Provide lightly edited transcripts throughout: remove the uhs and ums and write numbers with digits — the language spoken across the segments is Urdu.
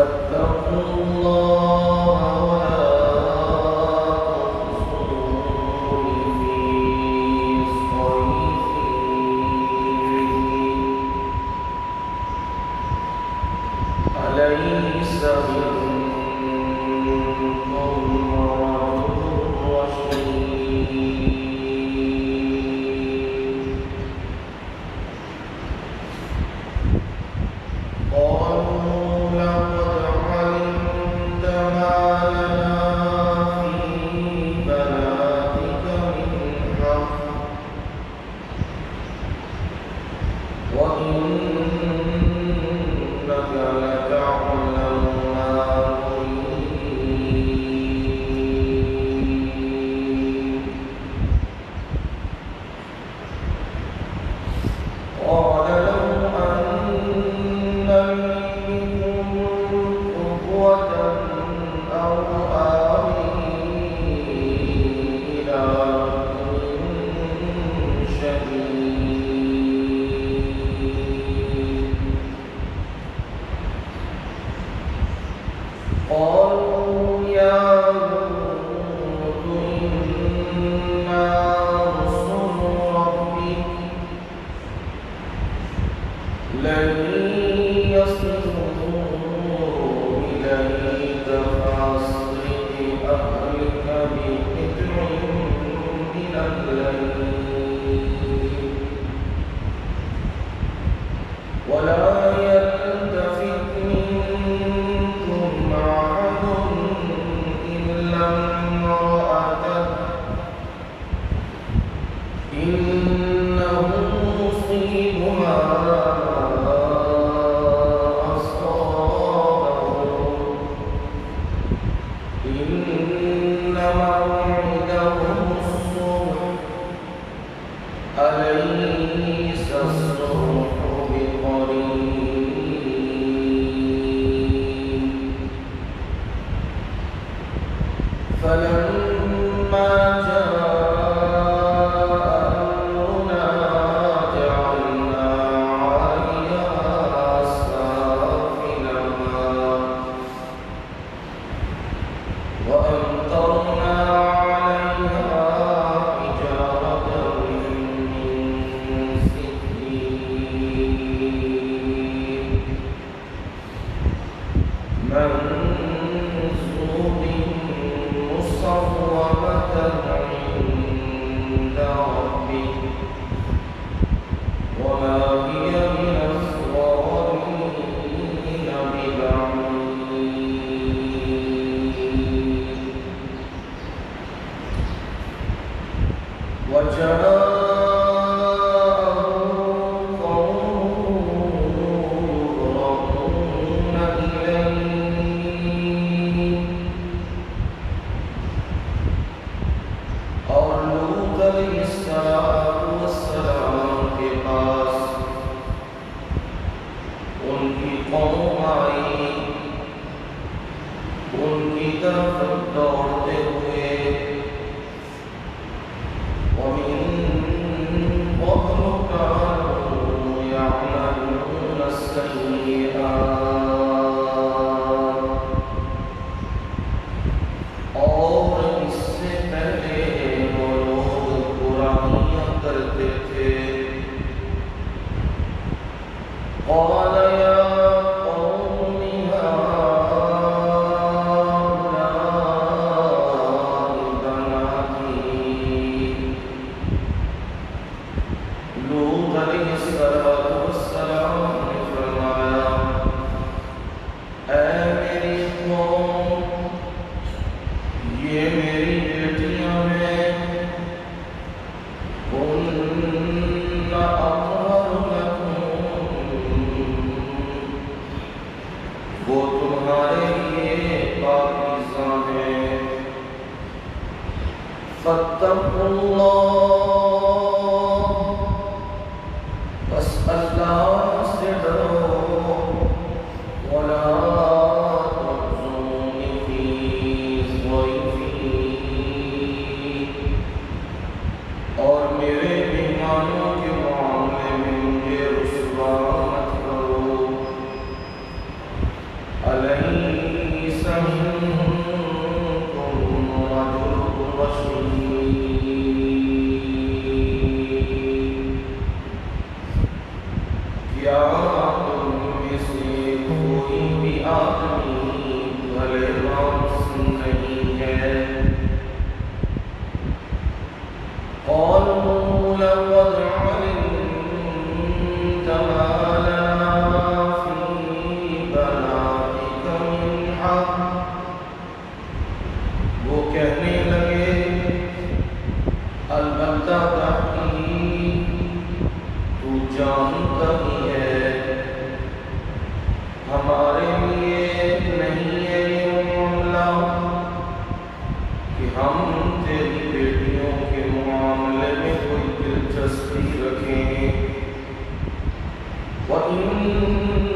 فاتقوا الله أليس منكم رجل رشيد قالوا لقد علمت ما لنا في بناتك من حق وإنك لتعلم ما نريد قال لو أن لي بكم قوة أو آوي إلى ركن شديد قالوا يا لوط إنا رسل ربك لن يصلوا إليك فأسر بأهلك بقطع من الليل ولا يلتفت منكم أحد إلا امرأتك إنه مصيبها إن موعدهم الصبح أليس الصبح بقريب فلما جاء أمرنا جعلنا عاليها سافلها وأمطرنا عليها حجارة من سجيل منضود مصومة عند ربك وما هي من الظالمين ببعيد وجاءه قومه يهرعون إليه اور لوط علیہ السلام کے پاس ان کی قوم آئی ان کی طرف دوڑتے ہوئے ومن قبل كانوا يعملون السيئات اور اس سے پہلے وہ لوگ برائیاں کرتے تھے قال يا قوم هؤلاء منكم رجل رشيد کیا تم میں سے کوئی بھی آدمی بھلے مانس نہیں ہے؟ قالوا لقد علمت ما لنا في بناتك من حق. وہ کہنے لگے البتہ تحقیق تو جانتا ہی ہے ہمارے لیے نہیں ہے یہ معاملہ کہ ہم تیری بیٹیوں کے معاملے میں کوئی دلچسپی رکھیں. وَإِنَّكَ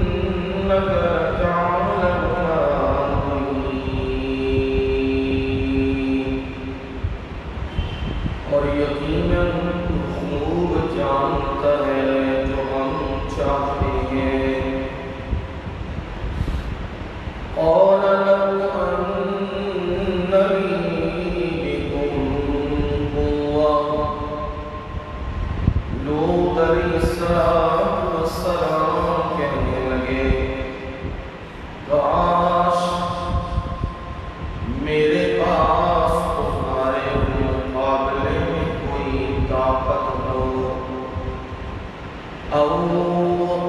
لَتَعْلَمُ مَا نُرِيدُ. اور یقیناً تو خوب جانتا ہے جو ہم چاہتے ہیں. قَالَ لَوْ أَنَّ لِي بِكُمْ قُوَّةً. لوط علیہ السلام کہنے لگے کاش میرے پاس تمہارے مقابلے میں کوئی طاقت ہو. او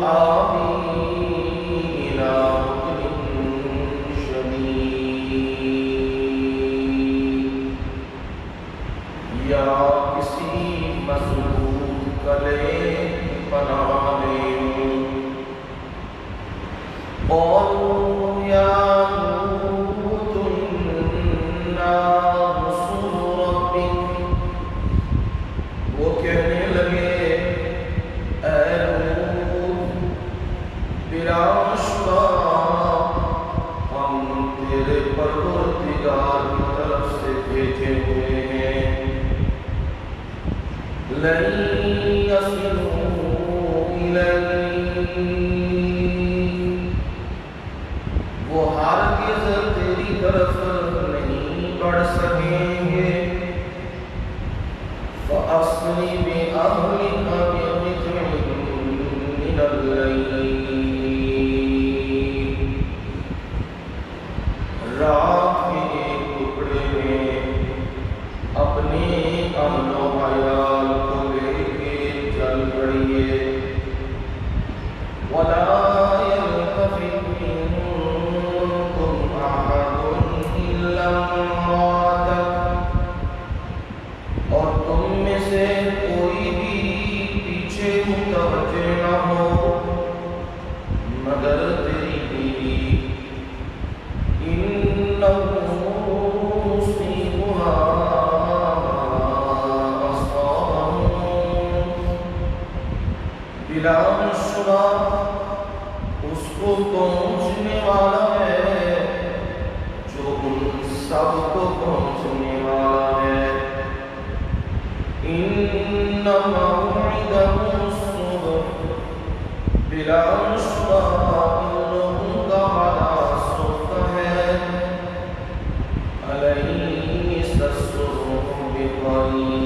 آوی الی رکن شدید. یا کسی مضبوط کلے پناہ لیں. قالوا یا لوط انا رسول ربک. وہ کہنے لگے اے لوط بلا شبہ ہم تیرے پروردگار کی طرف سے بھیجے ہوئے ہیں. لن يصلوا إليك. وہ ہرگز تیری طرف نہیں بڑھ سکیں گے. فَأَسْرِ بِأَهْلِكَ بِقِطْعٍ مِّنَ اللَّيْلِ. رات کے ایک ٹکڑے میں اپنے اہل و عیال کو لے کے چل پڑیے. وَلَا يَلْتَفِتْ مِنكُمْ أَحَدٌ إِلَّا امْرَأَتَكَ. اور تم میں سے کوئی بھی پیچھے متوجہ نہ ہو مگر تیری بیوی. إِنَّهُ مُصِيبُهَا بلا شبہ اس کو پہنچنے والا ہے جو ان سب کو پہنچنے والا ہے. ان موعدهم الصبح. بلا شبہ ان لوگوں کا وعدہ صبح ہے. أليس الصبح بقريب.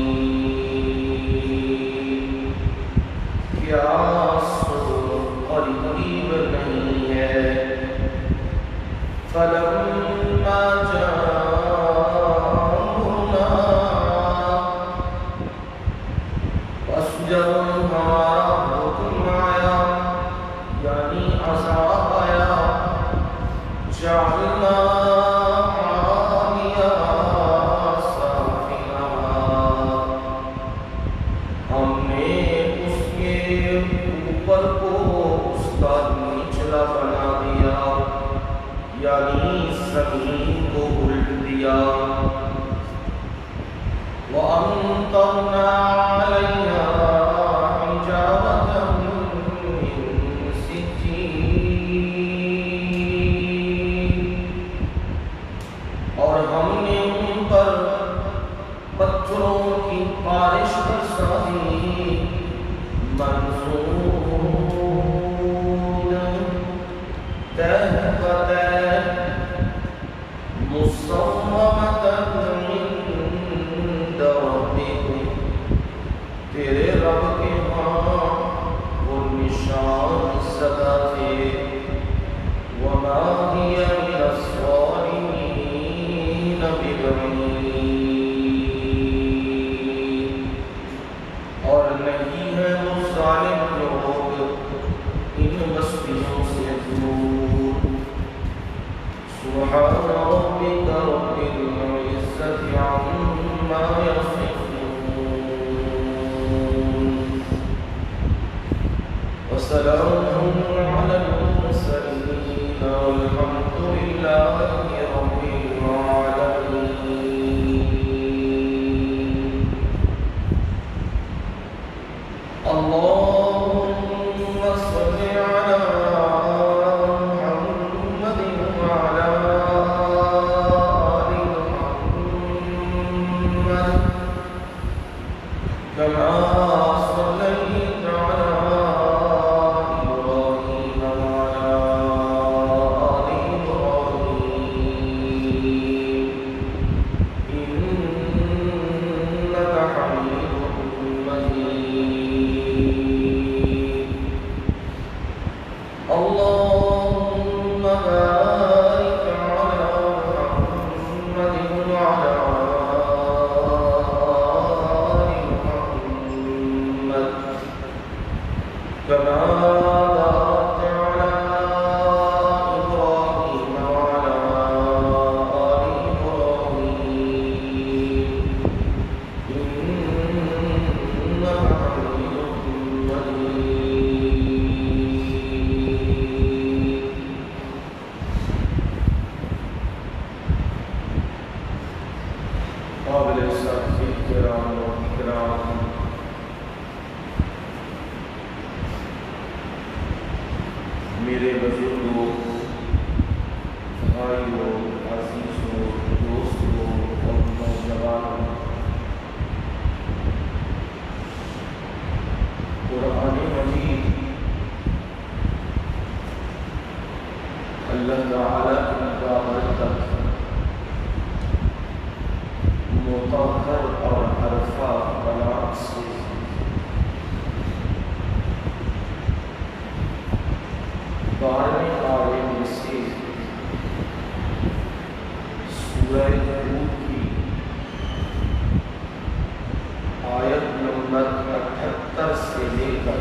کیا صبح قریب نہیں ہے. فلما جاء أمرنا. بس جب ہمارا حکم آیا یعنی عذاب آیا. جعلنا عاليها سافلها. ہم نے اس کے اوپر کو اس کا نچلا بنا دیا یعنی زمین کو الٹ دیا. وَأَمْطَرْنَا عَلَيْهَا حِجَارَةً مِّن سِجِّيلٍ. اور ہم نے ان پر پتھروں کی بارش برسا دی. منظور. ربك رب العزة عما يصفون وسلام على المرسلين والحمد لله رب العالمين. اللهم صل على محمد وعلى آل محمد كما صليت على إبراهيم وعلى آل إبراهيم إنك حميد مجيد. اللهم بارك على محمد وعلى آل محمد كما باركت على إبراهيم وعلى آل إبراهيم إنك حميد مجيد. قابل السادة الكرام والإكرام، میرے بزرگوں، بھائیوں، عزیزوں، دوستوں اور نوجوانوں، قرآن مجید اللہ تعالیٰ کی بابر تک مطہر اور عرفہ کلام سے بارہویں پارے میں سے سورہ ہود کی آیت نمبر 78 سے لے کر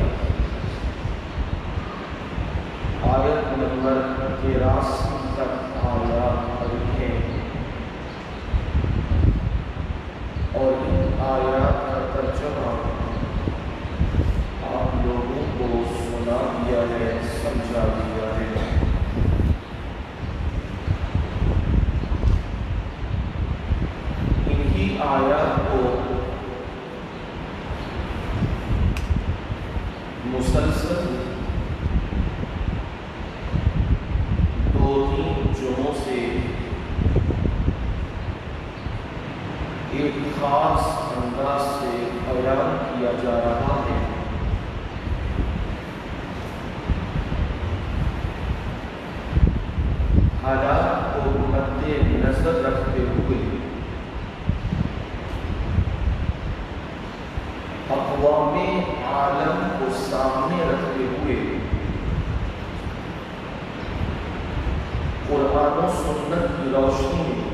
آیت نمبر 83 تک آیات پڑھی ہیں اور ان آیات کا ترجمہ آپ لوگوں کو سنا دیا ہے، سمجھا دیا ہے۔ انہی آیات کو مسلسل 2-3 جمعوں سے ایک خاص انداز سے بیان کیا جا رہا ہے۔ حالات کو مد نظر رکھتے ہوئے اقوام عالم کو سامنے رکھتے ہوئے قرآن و سنت کی روشنی میں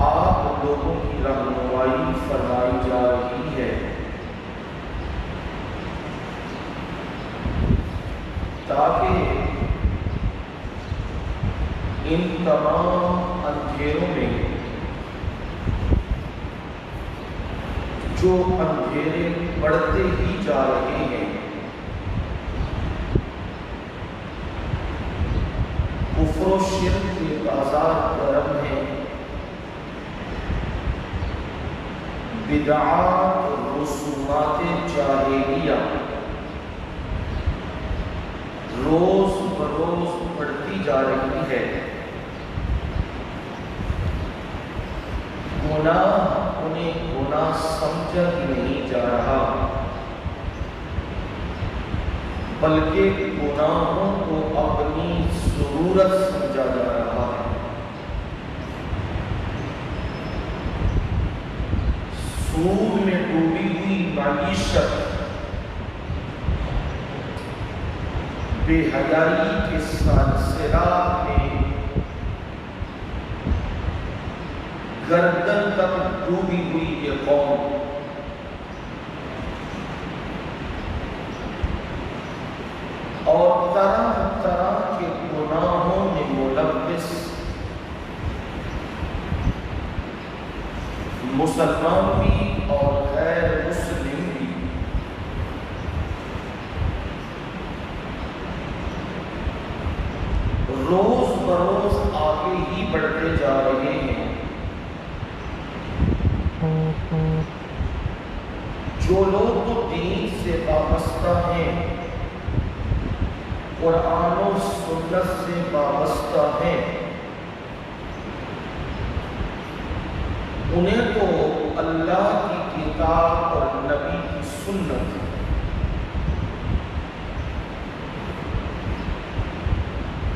آپ لوگوں کی رہنمائی فرمائی جا رہی ہے تاکہ ان تمام اندھیروں میں جو اندھیرے بڑھتے ہی جا رہے ہیں، کفر و شرک کے بازار گرم ہیں، بدعات اور رسومات جاہلیہ روز بروز بڑھتی جا رہی ہے، گناہ انہیں گناہ سمجھا ہی نہیں جا رہا بلکہ گناہوں کو اپنی ضرورت سمجھا جا رہا ہے۔ سود میں ڈوبی ہوئی معیشت، بے حیائی کے سلسلہ میں گردن تک ڈوبی ہوئی یہ قوم اور طرح طرح کے مسلمان بھی اور غیر مسلم بھی روز بروز آگے ہی بڑھتے جا رہے ہیں۔ جو لوگ تو دین سے وابستہ ہیں، قرآن و سنت سے وابستہ ہیں، انہیں تو اللہ کی کتاب اور نبی کی سنت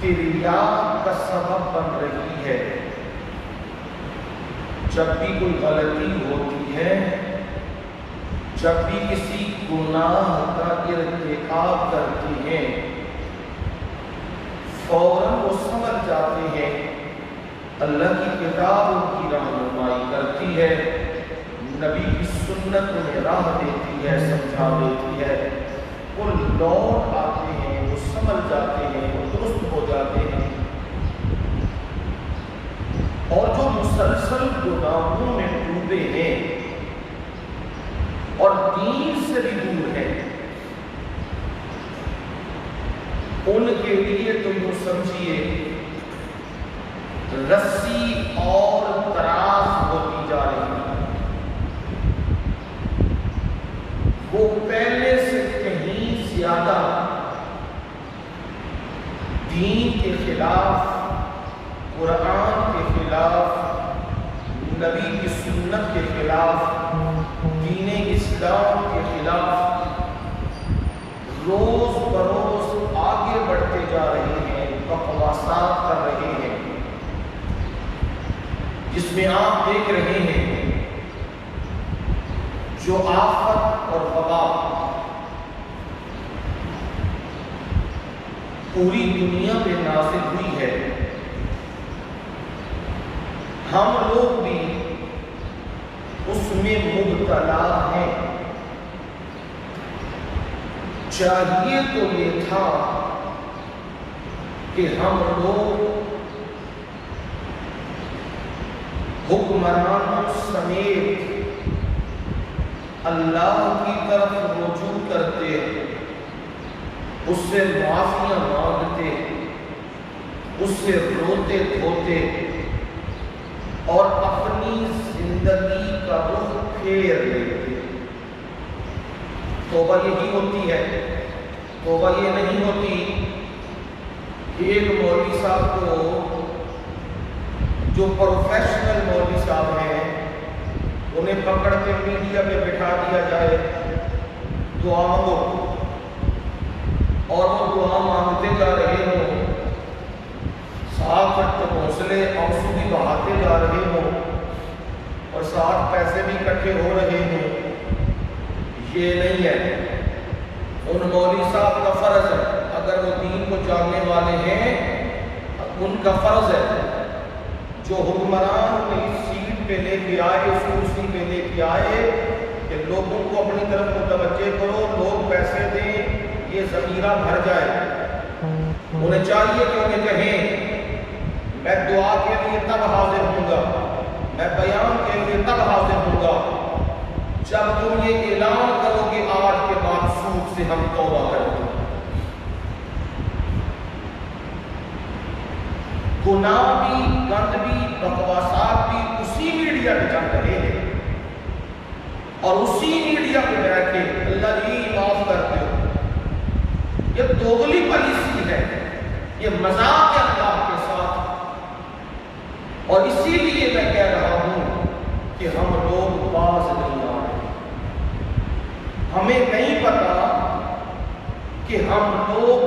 تریاق کا سبب بن رہی ہے۔ جب بھی کوئی غلطی ہوتی ہے، جب بھی کسی گناہ کا ارتکاب کرتے ہیں، فوراً وہ سمجھ جاتے ہیں اللہ کی کتاب ان کی رہنمائی کرتی ہے، نبی کی سنت انہیں راہ دیتی ہے، سمجھا دیتی ہے، وہ لوٹ آتے ہیں، وہ سمجھ جاتے ہیں، وہ درست ہو جاتے ہیں۔ اور جو مسلسل گناہوں میں ڈوبے ہیں اور دین سے بھی دور ہیں، ان کے لیے تو یوں سمجھیے رسی اور تراش ہوتی جا رہی ہے۔ وہ پہلے سے کہیں زیادہ دین کے خلاف، قرآن کے خلاف، نبی کی سنت کے خلاف، دین اسلام کے خلاف روز بروز آگے بڑھتے جا رہے ہیں، بکواسات کر رہے ہیں، جس میں آپ دیکھ رہے ہیں جو آفت اور وبا پوری دنیا پہ نازل ہوئی ہے، ہم لوگ بھی اس میں مبتلا ہیں۔ چاہیے تو یہ تھا کہ ہم لوگ حکمرانوں سمیت اللہ کی طرف رجوع کرتے، اس سے معافیاں مانگتے، اس سے روتے دھوتے اور اپنی زندگی کا رخ پھیر لیتے۔ توبہ یہی ہوتی ہے، توبہ یہ نہیں ہوتی کہ ایک مولوی صاحب کو، جو پروفیشنل مولوی صاحب ہیں، انہیں پکڑ کے میڈیا پہ بٹھا دیا جائے، دعا مانگو، اور وہ دعا مانگتے جا رہے ہوں، ساتھ حوصلے آنسو بھی بہاتے جا رہے ہوں، اور ساتھ پیسے بھی اکٹھے ہو رہے ہوں۔ یہ نہیں ہے۔ ان مولوی صاحب کا فرض ہے، اگر وہ دین کو جاننے والے ہیں، ان کا فرض ہے جو حکمران کو اس سیٹ پہ لے کے آئے، اس کرسی پہ لے کے آئے، کہ لوگوں کو اپنی طرف متوجہ کرو، لوگ پیسے دیں، یہ ذخیرہ بھر جائے۔ انہیں چاہیے کہ انہیں کہیں میں دعا کے لیے تب حاضر ہوں گا، میں بیان کے لیے تب حاضر ہوں گا جب تم یہ اعلان کرو کہ آج کے بعد سود سے ہم توبہ کرتے ہیں۔ گناہ بھی، گند بھی، بکواسات بھی اسی میڈیا پہ چل رہے ہیں، اور اسی میڈیا پہ بیٹھ کے اللہ جی معاف کرتے ہو۔ یہ دوغلی پالیسی ہے، یہ مذاق ہے اللہ کے ساتھ۔ اور اسی لیے میں کہہ رہا ہوں کہ ہم لوگ باز نہیں آ رہے، ہمیں نہیں پتا کہ ہم لوگ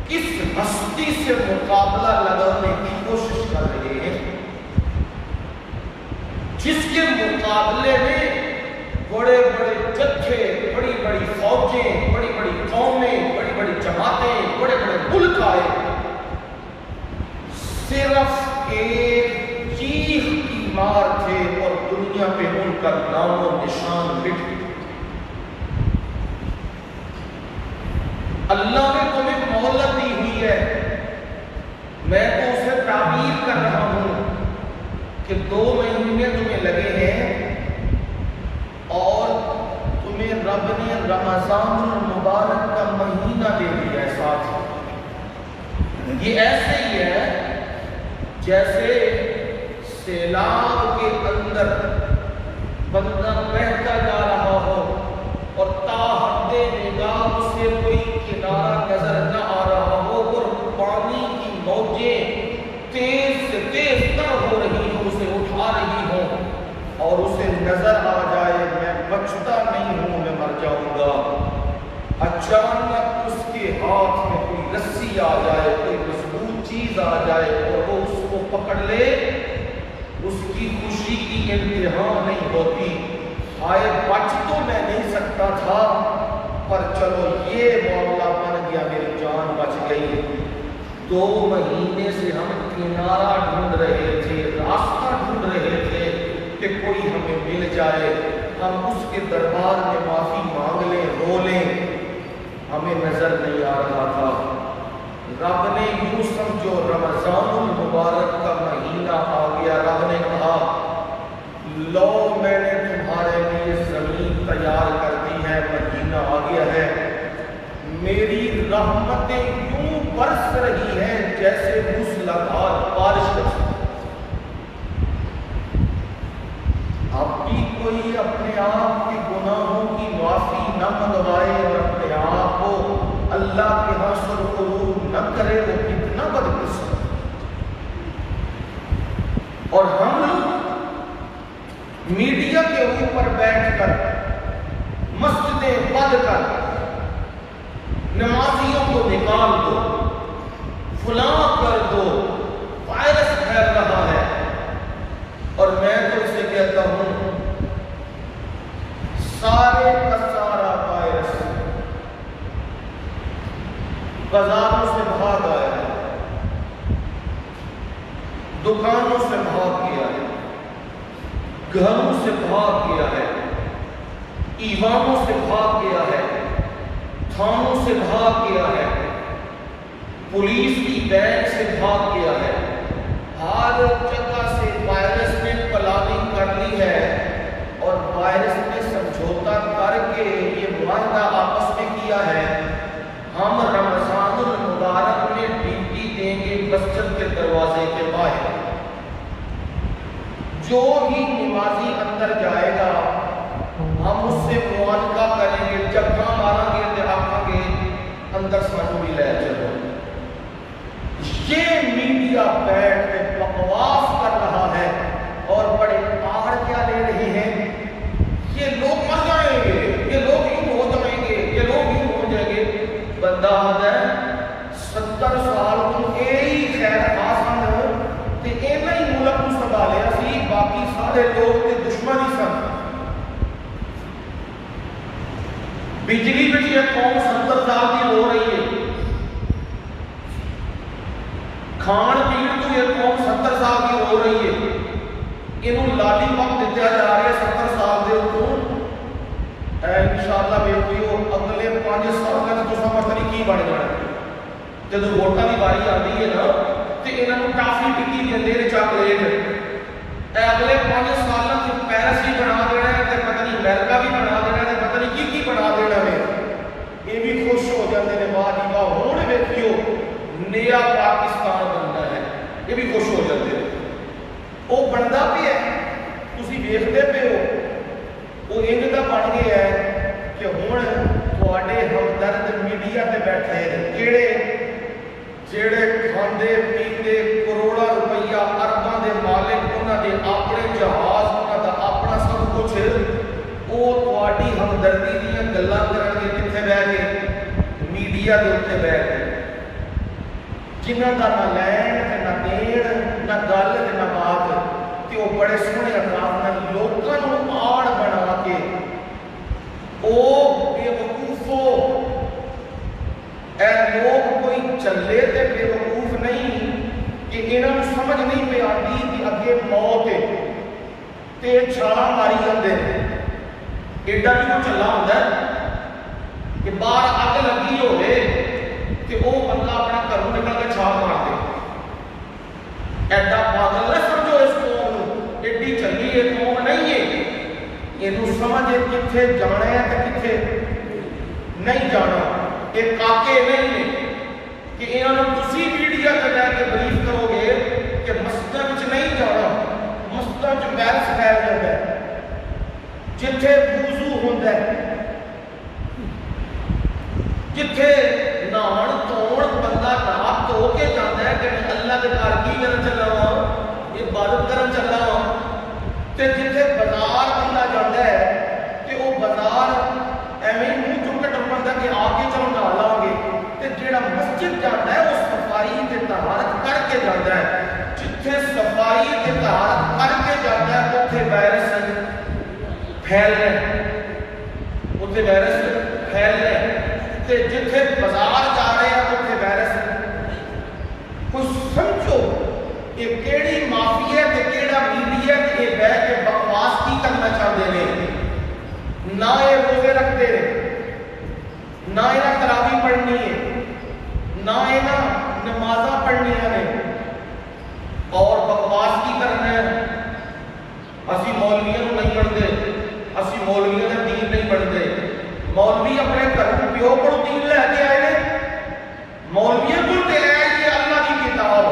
کس ہستی سے مقابلہ لگانے کی کوشش کر رہے ہیں، جس کے مقابلے میں بڑے بڑے جتھے، بڑی بڑی فوجیں، بڑی بڑی قومیں، بڑی بڑی جماعتیں، بڑے بڑے ملک آئے، صرف ایک چیخ کی مار تھے اور دنیا پہ ان کا نام و نشان مٹ گیا۔ اللہ نے تمہیں مہلت دی ہوئی ہے، میں تو اسے تعبیر کر رہا ہوں کہ 2 مہینے تمہیں لگے ہیں، رمضان المبارک کا مہینہ دے دیا ہے ساتھ. یہ ایسے ہی ہے جیسے سیلاب کے اندر بندہ بہتا جا رہا ہو اور تاحد نگاہ سے کوئی کنارہ نظر نہ آ رہا ہو اور پانی کی موجیں تیز سے تیز تر ہو رہی ہوں، اسے اٹھا رہی ہوں اور اسے نظر آ جائے میں بچتا نہیں ہوں، میں مر جاؤں گا. اچانک اس کے ہاتھ میں کوئی رسی آ جائے، کوئی مضبوط چیز آ جائے اور وہ اس کو پکڑ لے، اس کی خوشی کی انتہا نہیں ہوتی. آئے بچ تو میں نہیں سکتا تھا پر چلو یہ معاملہ بن گیا، میری جان بچ گئی. 2 مہینے سے ہم کنارہ ڈھونڈ رہے تھے، راستہ ڈھونڈ رہے تھے کہ کوئی ہمیں مل جائے، ہم اس کے دربار میں معافی مانگ لیں، رو لیں، ہمیں نظر نہیں آ رہا تھا. رب نے یوں سمجھو رمضان المبارک کا مہینہ آ گیا. رب نے کہا لو میں نے تمہارے لیے زمین تیار کر دی ہے، مہینہ آ گیا ہے، میری رحمتیں یوں برس رہی ہیں جیسے موسلادھار بارش. اب بھی کوئی اپنے آپ کے گناہوں کی معافی نہ منگوائے اور اپنے آپ کو اللہ کے ہاں سرخرو نہ کرے، وہ کتنا بدقسمت. اور ہم میڈیا کے اوپر بیٹھ کر مسجدیں بند کر نمازیوں کو نکال دو، فلاں کر دو، وائرس پھیل رہا ہے. اور میں تو اسے کہتا ہوں سارے کا سارا وائرس بازاروں سے بھاگ آیا ہے، دکانوں سے بھاگ گیا ہے، گھروں سے بھاگ گیا ہے، ایوانوں سے بھاگ گیا ہے، تھانوں سے بھاگ گیا ہے، پولیس کی بینک سے بھاگ گیا ہے. ہر جگہ سے وائرس نے پلاننگ کر لی ہے اور وائرس نے سمجھوتا کر کے یہ معاہدہ آپس میں کیا ہے ہم رمضان المبارک میں ڈیوٹی دیں گے مسجد کے دروازے کے باہر. جو ہی نمازی اندر جائے گا ہم اس سے معانقہ کریں گے، جگہ مارا گے تو آکھیں گے اندر سانو بھی لے چلو. یہ میڈیا بیٹھ کے بکواس کر رہا ہے اور بڑے پہاڑ کیا لے رہے ہیں، یہ لوگ مر جائیں گے، یہ لوگ یوں ہو جائیں گے، یہ لوگ یوں ہو جائیں گے. بندہ ہے 70 سال تو یہی خیر آسان تے اینا ہی ملک کو سنبھالیا سی، باقی سارے لوگ تے دشمن ہی سن. بجلی بچ یہ قوم 70 سال کی ہو رہی ہے، کھان پین تو یہ قوم 70 سال کی ہو رہی ہے، انہوں لالی پاپ دیتا جا رہے ہیں 70 سال دے اتوں. انشاءاللہ بیٹھیو اگلے 5 سال کا تو سمجھ نہیں کی بڑھ جانا ہے. جب ووٹاں کی باری آتی ہے نا تو انہوں ٹافی ٹکی دیندے نے چاکلیٹ، اگلے 5 سالوں سے پیرس بھی بنا دینا ہے، پتہ نہیں امریکہ بھی بنا دینا ہے، پتہ نہیں کی بنا دینا ہے. یہ بھی خوش ہو جاتے ہیں واہ جی واہ ہوں ویکھیو نیا پاکستان بنتا ہے، یہ بھی خوش ہو جاتے ہیں. وہ بنتا بھی ہے، تسی ویکھتے پے ہو، وہ انج دا بن گیا ہے کہ ہن تواڈے ہمدرد میڈیا تے بیٹھے ہیں جڑے کھاندے پیندے کروڑاں روپیہ ارباں دے مالک، انہاں دے اپنے جہاز، انہاں دا اپنا سب کچھ، وہ تواڈی ہمدردی دیاں گلاں کرن گے کتھے بیٹھ کے؟ میڈیا دے اوتے بیٹھ کے، جنہاں دا نہ لین تے نہ دین، نہ گل تے نہ بات، تے وہ بڑے سوہنے انداز نال لوکاں نوں آڑ بنا کے او بے وقوفو، اے لوگ کوئی چلے تے بے وقوف نہیں کہ انہاں نوں سمجھ نہیں پہ آتی کہ اگے موت ہے تے چھالاں ماری جاندے نے. ایڈا بھی کوئی چلا ہوندا ہے کہ باہر اگ لگی ہوئے کہ وہ بندہ اپنا گھروں نکل کے چھال مار دے. ایڈا پاگل نہ سمجھو اس قوم، ایڈی چلی ہے قوم نہیں ہے. یہ سمجھ کتنے جانا ہے تو کتنے نہیں جانا، یہ کاکے نہیں نے کہ انہوں تسی میڈیا تے لے کے بریف کرو گے کہ مسجداں وچ نہیں جانا، مسجداں وچ وائرس پھیل جاندا ہے، جتھے وضو ہوندا ہے، جتھے نہاؤن دھوਣ بندہ نہا دھو کے جاندا ہے کہ اللہ دے گھر کی کرن چلا وا، عبادت کرن چلا وا، تے جتھے بازار بندہ جاندا ہے تے وہ بازار ایویں منہ چک کے ٹپندا کہ آ کے چلو نہا لاں گے، تے جیڑا مسجد جاندا ہے وہ صفائی تے طہارت کر کے جاندا ہے، جتھے صفائی تے طہارت کر کے جاندا ہے اوتھے وائرس پھیل رہے ہیں، اوتھے وائرس پھیل رہے ہیں، تے جتھے بازار جا رہے ہیں اوتھے وائرس کوئی سمجھو یہ کیڑی مافیا تے کیڑا میڈیا تے یہ بیٹھ کے بکواس کی کرنا چاہتے ہیں، نہ یہ روزے رکھتے ہیں، نہ یہ تراویح پڑھنی ہے، نہ یہ نمازاں پڑھنی ہے، اور بکواس کی کرنا ہے، اسی مولویوں نہیں پڑھتے، اسی مولویوں کا دین نہیں پڑھتے، مولوی اپنے گھر پیو کو دین لے کے آئے ہیں، مولویوں کو لے آئے یہ اللہ کی کتاب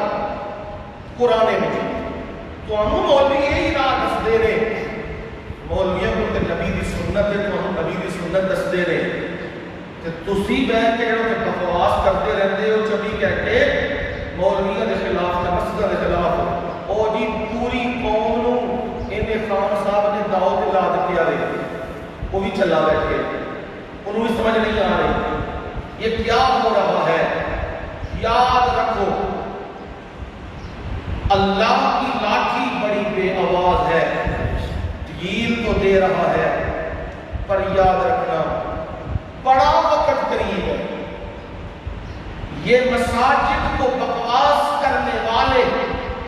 قرآن مجید، تو ہم مولوی یہی راہ دستے رہے، مولویوں کو تے نبی دی سنت ہے، تو ہم نبی دی سنت دستے رہے، تے تسی بیٹھ کے جڑے بکواس کرتے رہتے ہو 24 گھنٹے مولویوں کے خلاف تے مسجدوں کے خلاف، او جی پوری قوم نو انہیں خان صاحب نے دعوت لا دتی آ رہی، وہ بھی چلا بیٹھے، انہوں بھی سمجھ نہیں آ رہی یہ کیا ہو رہا ہے۔ یاد رکھو اللہ کی لاٹھی بڑی بے آواز ہے، ڈھیل تو دے رہا ہے، پر یاد رکھنا بڑا وقت قریب ہے، یہ مساجد کو بکواس کرنے والے،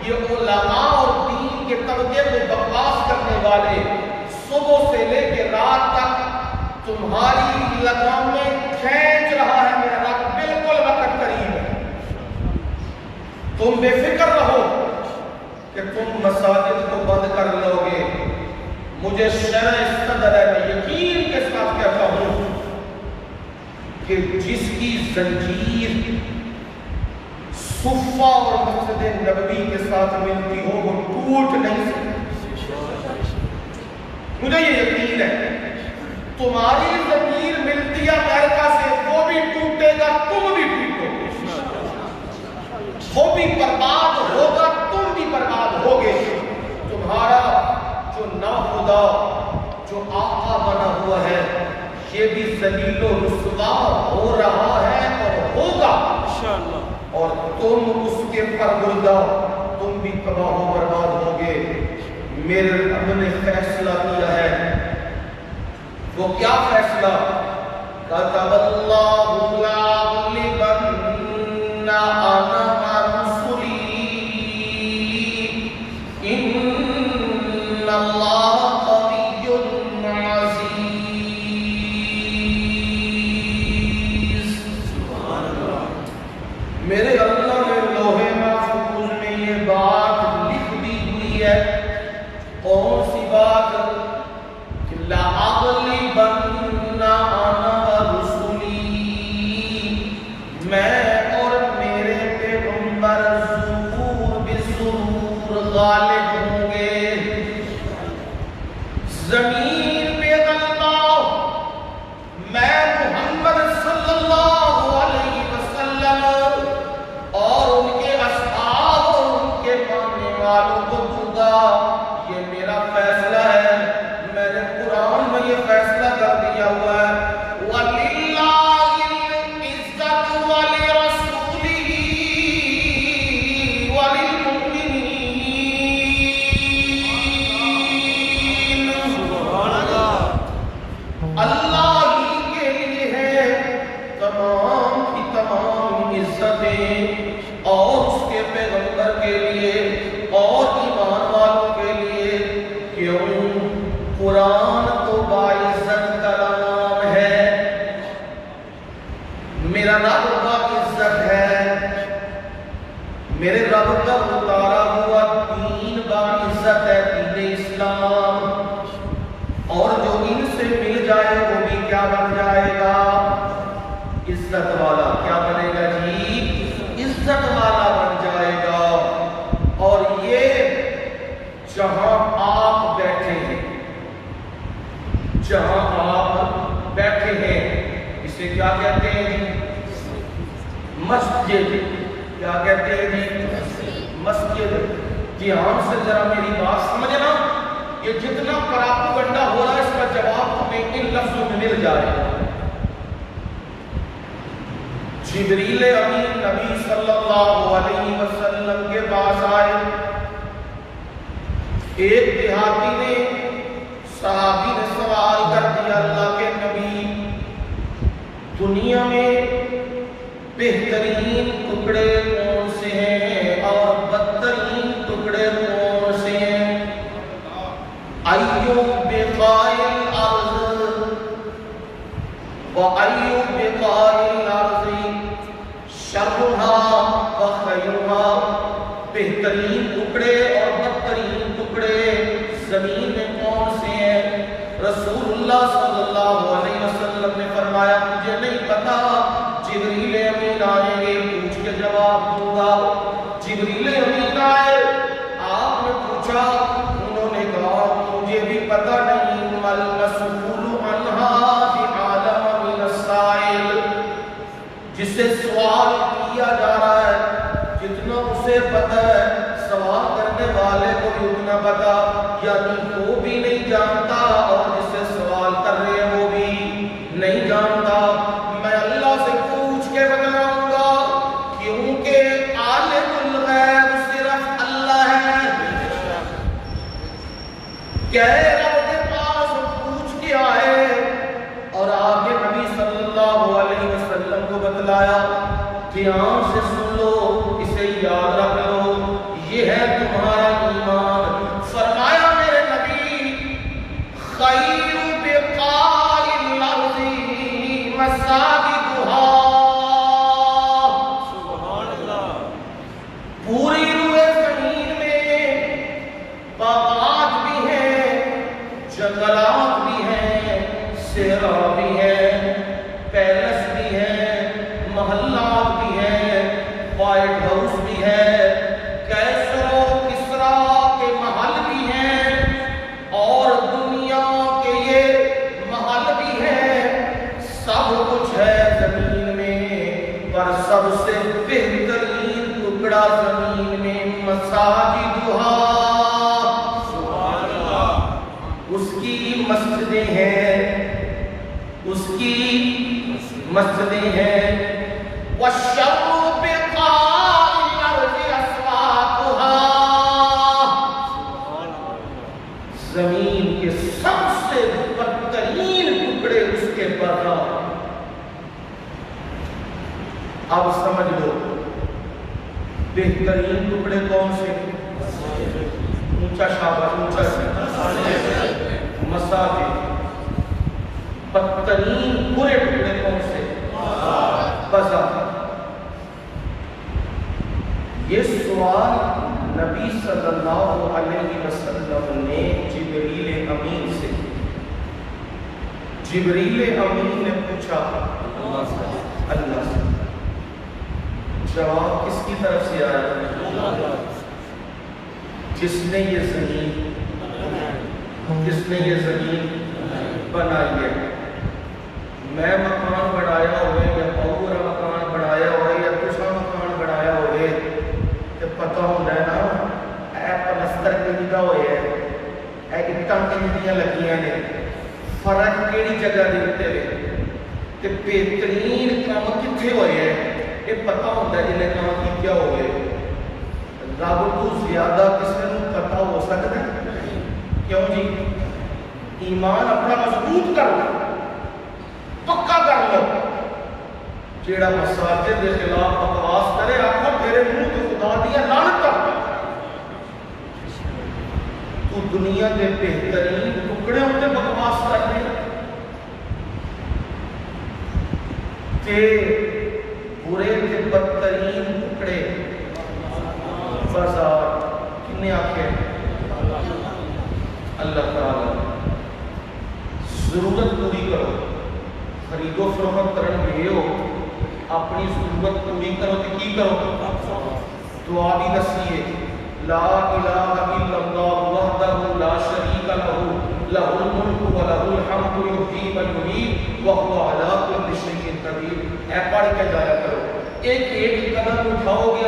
یہ علماء اور دین کے طبقے کو بکواس کرنے والے صبح سے لے کے رات تک تمہاری لگام میں کھینچ رہا ہے، میرا رب بالکل وقت قریب ہے، تم بے فکر رہو کہ تم مساجد کو بند کر لو گے، مجھے شرع صدر ہے، میں یقین کے ساتھ کہتا ہوں کہ جس کی زنجیر صفہ اور مسجد نبوی کے ساتھ ملتی ہو وہ ٹوٹ نہیں سکتی، مجھے یہ یقین ہے، تمہاری زمین ملتی ہے امریکہ سے، وہ بھی ٹوٹے گا، تم بھی ٹوٹو گے، وہ بھی برباد ہوگا، تم بھی برباد ہوگے، تمہارا جو ناخدا جو آقا بنا ہوا ہے یہ بھی ذلیل و رسوا ہو رہا ہے اور ہوگا انشاءاللہ، اور تم اس کے پرگردہ، تم بھی تباہ و برباد ہوگے۔ میرے رب نے فیصلہ کیا ہے، وہ کیا فیصلہ؟ کتب اللہ لأغلبن انا ورسلی ان اللہ قوی عزیز۔ میرے اللہ نے لوح محفوظ میں یہ بات لکھ دی ہوئی ہے، کون سی بات؟ لَأَغْلِبَنَّ أَنَا وَرُسُلِي، میں اور میرے پیغمبر ظہور بظہور غالب ہوں گے، زمین پہ غلبہ میں محمد صلی اللہ علیہ وسلم اور ان کے اصحاب اور ان کے ماننے والوں کو دوں یہ میرا فیصلہ ہے، میں نے قرآن میں یہ فیصلہ کر دیا ہوا ہے، وَلِلَّهِ الْعِزَّةُ وَلِرَسُولِهِ وَلِلْمُؤْمِنِينَ، اللہ ہی کے لیے ہے تمام کی تمام عزتیں، اور اس کے پیغمبر کے لیے اور ایمان والوں کے لیے، کیوں؟ قرآن تو باعزت کلام ہے، میرا رب باعزت ہے، میرے رب کا اتارا ہوا دین باعزت ہے، دین اسلام، اور جو ان سے مل جائے وہ بھی کیا بن جائے گا؟ کیا کہتے ہیں جی؟ مسجد۔ دھیان سے ذرا میری بات سمجھنا، یہ جتنا پراپوگنڈا ہو رہا ہے اس کا جواب تمہیں ان لفظوں میں مل جائے گا۔ جبریل امین نبی صلی اللہ علیہ وسلم کے پاس آئے۔ ایک دیہاتی نے، صحابی نے سوال کر دیا، اللہ کے نبی، دنیا میں بہترین ٹکڑے کون سے ہیں اور بدترین ٹکڑے کون سے ہیں؟ ایو بقاء الارض و ایو بقاء الارض شرها و خیرها، بہترین ٹکڑے اور بدترین ٹکڑے زمین میں کون سے ہیں؟ رسول اللہ صلی اللہ علیہ وسلم نے فرمایا مجھے نہیں پتا، جبریل امین آئیں گے پوچھ کے جواب دوں گا۔ جبریل امین آئے، آپ نے پوچھا، انہوں نے کہا مجھے بھی پتا نہیں، مل مسئول عنہا بعالم من السائل، جسے سوال کیا جا رہا ہے جتنا اسے پتا ہے سوال کرنے والے کو بھی اتنا پتا، یعنی وہ بھی نہیں جانتا اور جسے سوال کر رہے ہیں وہ بھی نہیں جانتا۔ میں اللہ سے پوچھ کے بتلاؤں گا، کیونکہ عالم الغیب صرف اللہ ہے۔ کہے رب کے پاس پوچھ کے آئے اور آگے نبی صلی اللہ علیہ وسلم کو بتلایا۔ دھیان سے سن لو، اسے یاد رکھ لو، یہ ہے تمہارا ایمان۔ فرمایا میرے نبی، خیر بقاء الارض مساجدها، سبحان اللہ، پوری روئے زمین میں باغات بھی ہیں، جنگلات بھی ہیں، صحرا بھی ہیں، پیلس بھی ہیں، محلات بھی ہیں، وائٹ ہاؤس بھی ہے، کیسر و کسرا کے محل بھی ہیں، اور دنیا کے یہ محل بھی ہیں، سب کچھ ہے زمین میں، پر سب سے بہترین ٹکڑا زمین میں مساجدها، سبحان اللہ، اس کی مسجدیں ہیں، اس کی مسجدیں ہیں۔ وَالشَّرُّ بِقَاعِ الْأَرْضِ أَسْوَاقُهَا، زمین کے سب سے بدترین ٹکڑے اس کے بازار۔ اب سمجھ لو بہترین ٹکڑے کون سے؟ اونچا شاباش، اونچا مساجد۔ بدترین برے ٹکڑے کون سے؟ بازار۔ یہ سوال نبی صلی اللہ علیہ وسلم نے جبریل امین سے، جبریل امین نے پوچھا اللہ سے۔ جواب کس کی طرف سے آیا؟ جس نے یہ زمین، جس نے یہ زمین بنائی ہے۔ میں مکان بنایا ہوئے یا پورا مکان بنایا ہوئے یا دوسرا مکان بنایا ہوئے تو پتہ ہوتا ہے نا، اے پلستر کیتا ہوئے ہے، اے اٹاں کتنیاں لگیاں نے، فرق کیڑی جگہ دے اتنے ہوئے تے بہترین کام کتنے ہوئے ہیں، یہ پتہ ہوتا ہے جنہیں کام کی کیا ہوئے۔ رب تو زیادہ کسی نے پتہ ہو سکتا ہے؟ کیوں جی؟ ایمان اپنا مضبوط کر لو، پکا کر لو۔ جیڑا مساجد کے خلاف بکواس کرے آخو تیرے منہ تو خدا دیا لعنت کر، تو دنیا کے بہترین ٹکڑے ہوتے بکواس کرنے تے برے کے بدترین ٹکڑے بازار۔ کنے آکھے؟ اللہ تعالی۔ ضرورت پوری کرو، خرید و فروخت کرن گئے ہو، اپنی ضرورت پوری کرو تو کی کرو؟ دعا بھی دسیے، لا الہ الا اللہ وحدہ لا شریک لہ لہ الملک و لہ الحمد یحیی و یمیت وہو علی کل شیء قدیر۔ اے پڑھ کے جایا کرو، ایک ایک قدم اٹھاؤ گے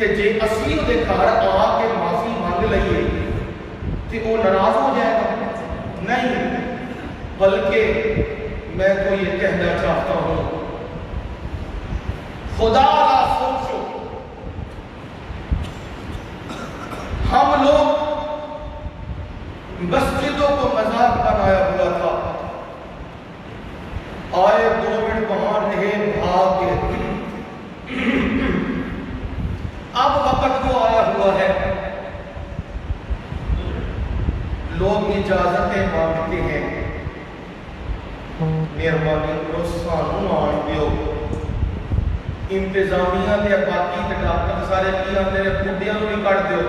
کہ جے اسی دے گھر آ کے معافی مانگ لئیے تو وہ ناراض ہو جائے گا؟ نہیں، بلکہ میں تو یہ کہنا چاہتا ہوں خدا کا سوچو، ہم لوگ مسجدوں کو مذاق بنایا ہوا تھا، آئے 2 منٹ وہاں رہے بھاگ کے، اب وقت وہ آیا ہوا ہے لوگ اجازتیں مانگتے ہیں، مہربانی کرو سانو آن دیو، انتظامیہ دے باقی تے ڈاکٹر سارے کی آندے نے بڈھیاں نوں نہیں کٹ دیو،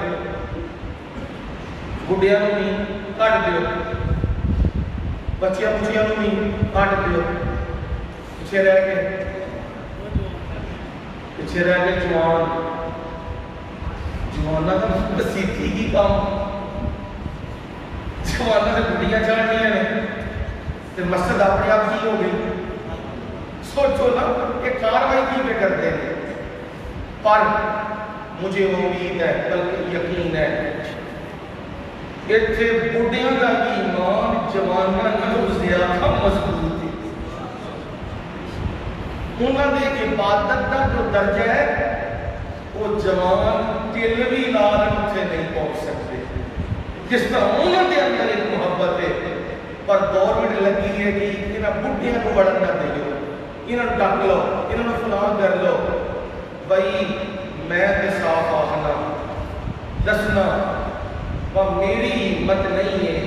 بڈھیاں نوں نہیں کٹ دیو، بچیاں بچیاں نوں نہیں کٹ دیو، پیچھے رہ کے جوان جوانا کا بسیتی کی کام، جوانا سے بڈھیاں چڑھنیاں نے تے مسجد اپنے آپ ہی ہو گئی۔ سوچو نا کہ کاروائی کی پہ کرتے ہیں، پر مجھے امید ہے بلکہ یقین ہے اتنے بڈھیاں کا ایمان جواناں نالوں زیادہ مضبوط ہے، انہاں دے عبادت کا جو درجہ ہے وہ جوان دل بھی لال اتنے نہیں پہنچ سکتے، جس طرح انہاں دے اندر ایک محبت ہے، پر گورنمنٹ لگی ہے کہ انہاں بڈھیاں کو بڑھن نہ دیو، انہاں ڈک لو، انہاں فلان کر لو۔ بھائی میں تے صاف آخنا دسنا وہ میری ہمت نہیں ہے،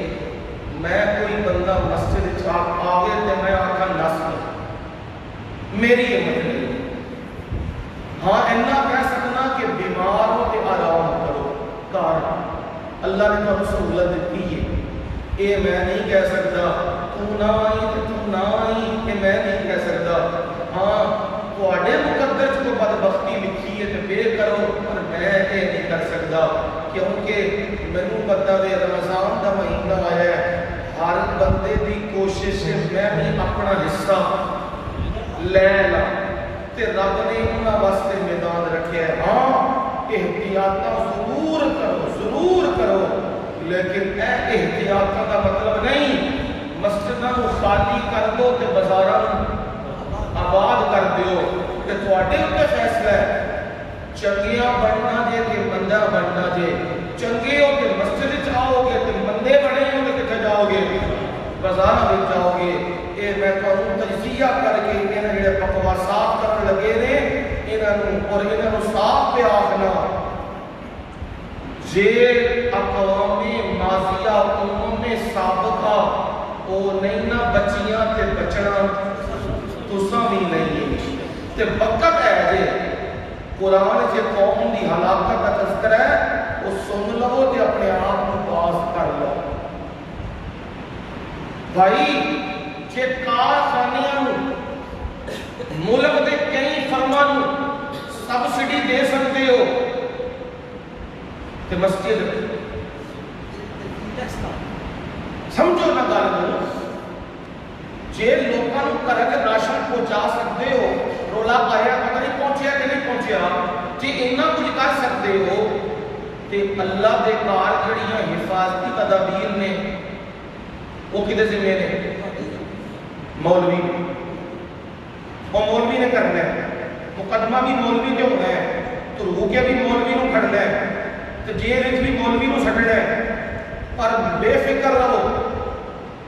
میں کوئی بندہ مسجد چھاپ آگے تے میں آکھا نس میری ہمت نہیں ہے، ہاں اتنا کہہ سکنا کہ بیمار ہو تے آرام کرو، کار اللہ نے تو سہولت دیتی ہے، اے میں نہیں کہہ سکتا تو نہ آئی تو نہ آئی، کہ میں نہیں کہہ سکتا، ہاں تواڈے مقدر جو بدبختی لکھی ہے تو بے کرو، پر میں یہ نہیں کر سکتا، کیونکہ مینوں پتہ ہے رمضان کا مہینہ آیا ہے، ہر بندے دی کوشش ہے میں بھی اپنا حصہ لے لا، تے رب نے انہاں واسطے میدان رکھے ہے، ہاں احتیاطاں ضرور کرو، لیکن اے احتیاطاں کا مطلب نہیں مسجداں نوں خالی کر دو تے بازاراں نوں آباد کر دیو، تے تواڈے اوتے فیصلہ ہے، چنگیاں بننا جے کہ مندہ بننا جے، چنگے ہو کے مسجد وچ آؤ گے تے مندے بنے ہو کے کتے جاؤ گے؟ بازاراں وچ جاؤ گے۔ اے میں تانوں تجزیہ کر کے انہاں جڑے بکواسات کرن لگے نے انہاں نوں اور انہاں نوں صاف پہ آکھنا، جے اقوام ماضیہ امم سابقہ او نہیں نہ بچیاں تے بچنا تساں بھی نہیں ہے، تے وقت ہے جے قرآن سے قوم دی ہلاکت کا تذکرہ ہے وہ سن لو تے اپنے آپ کو باز کر لو۔ بھائی جے کارخانیاں ملک دے کئی فرماں سبسڈی دے سکتے ہو تے مسجد سمجھو نہ گل کو، جے لوکاں نوں گھر کے راشن پہنچا سکتے ہو، رولا آیا پتہ نہیں پہنچیا کہ نہیں پہنچیا، جے اتنا کچھ کر سکتے ہو تے اللہ دے کار جڑیاں حفاظتی تدابیر نے وہ کدے ذمہ نے؟ مولوی وہ مولوی نے کرنا ہے، مقدمہ بھی مولوی کے ہونا ہے، تو روکے بھی مولوی نوں کھڑنا ہے، تو جیل وچ بھی مولوی نوں سٹنا ہے، پر بے فکر رہو،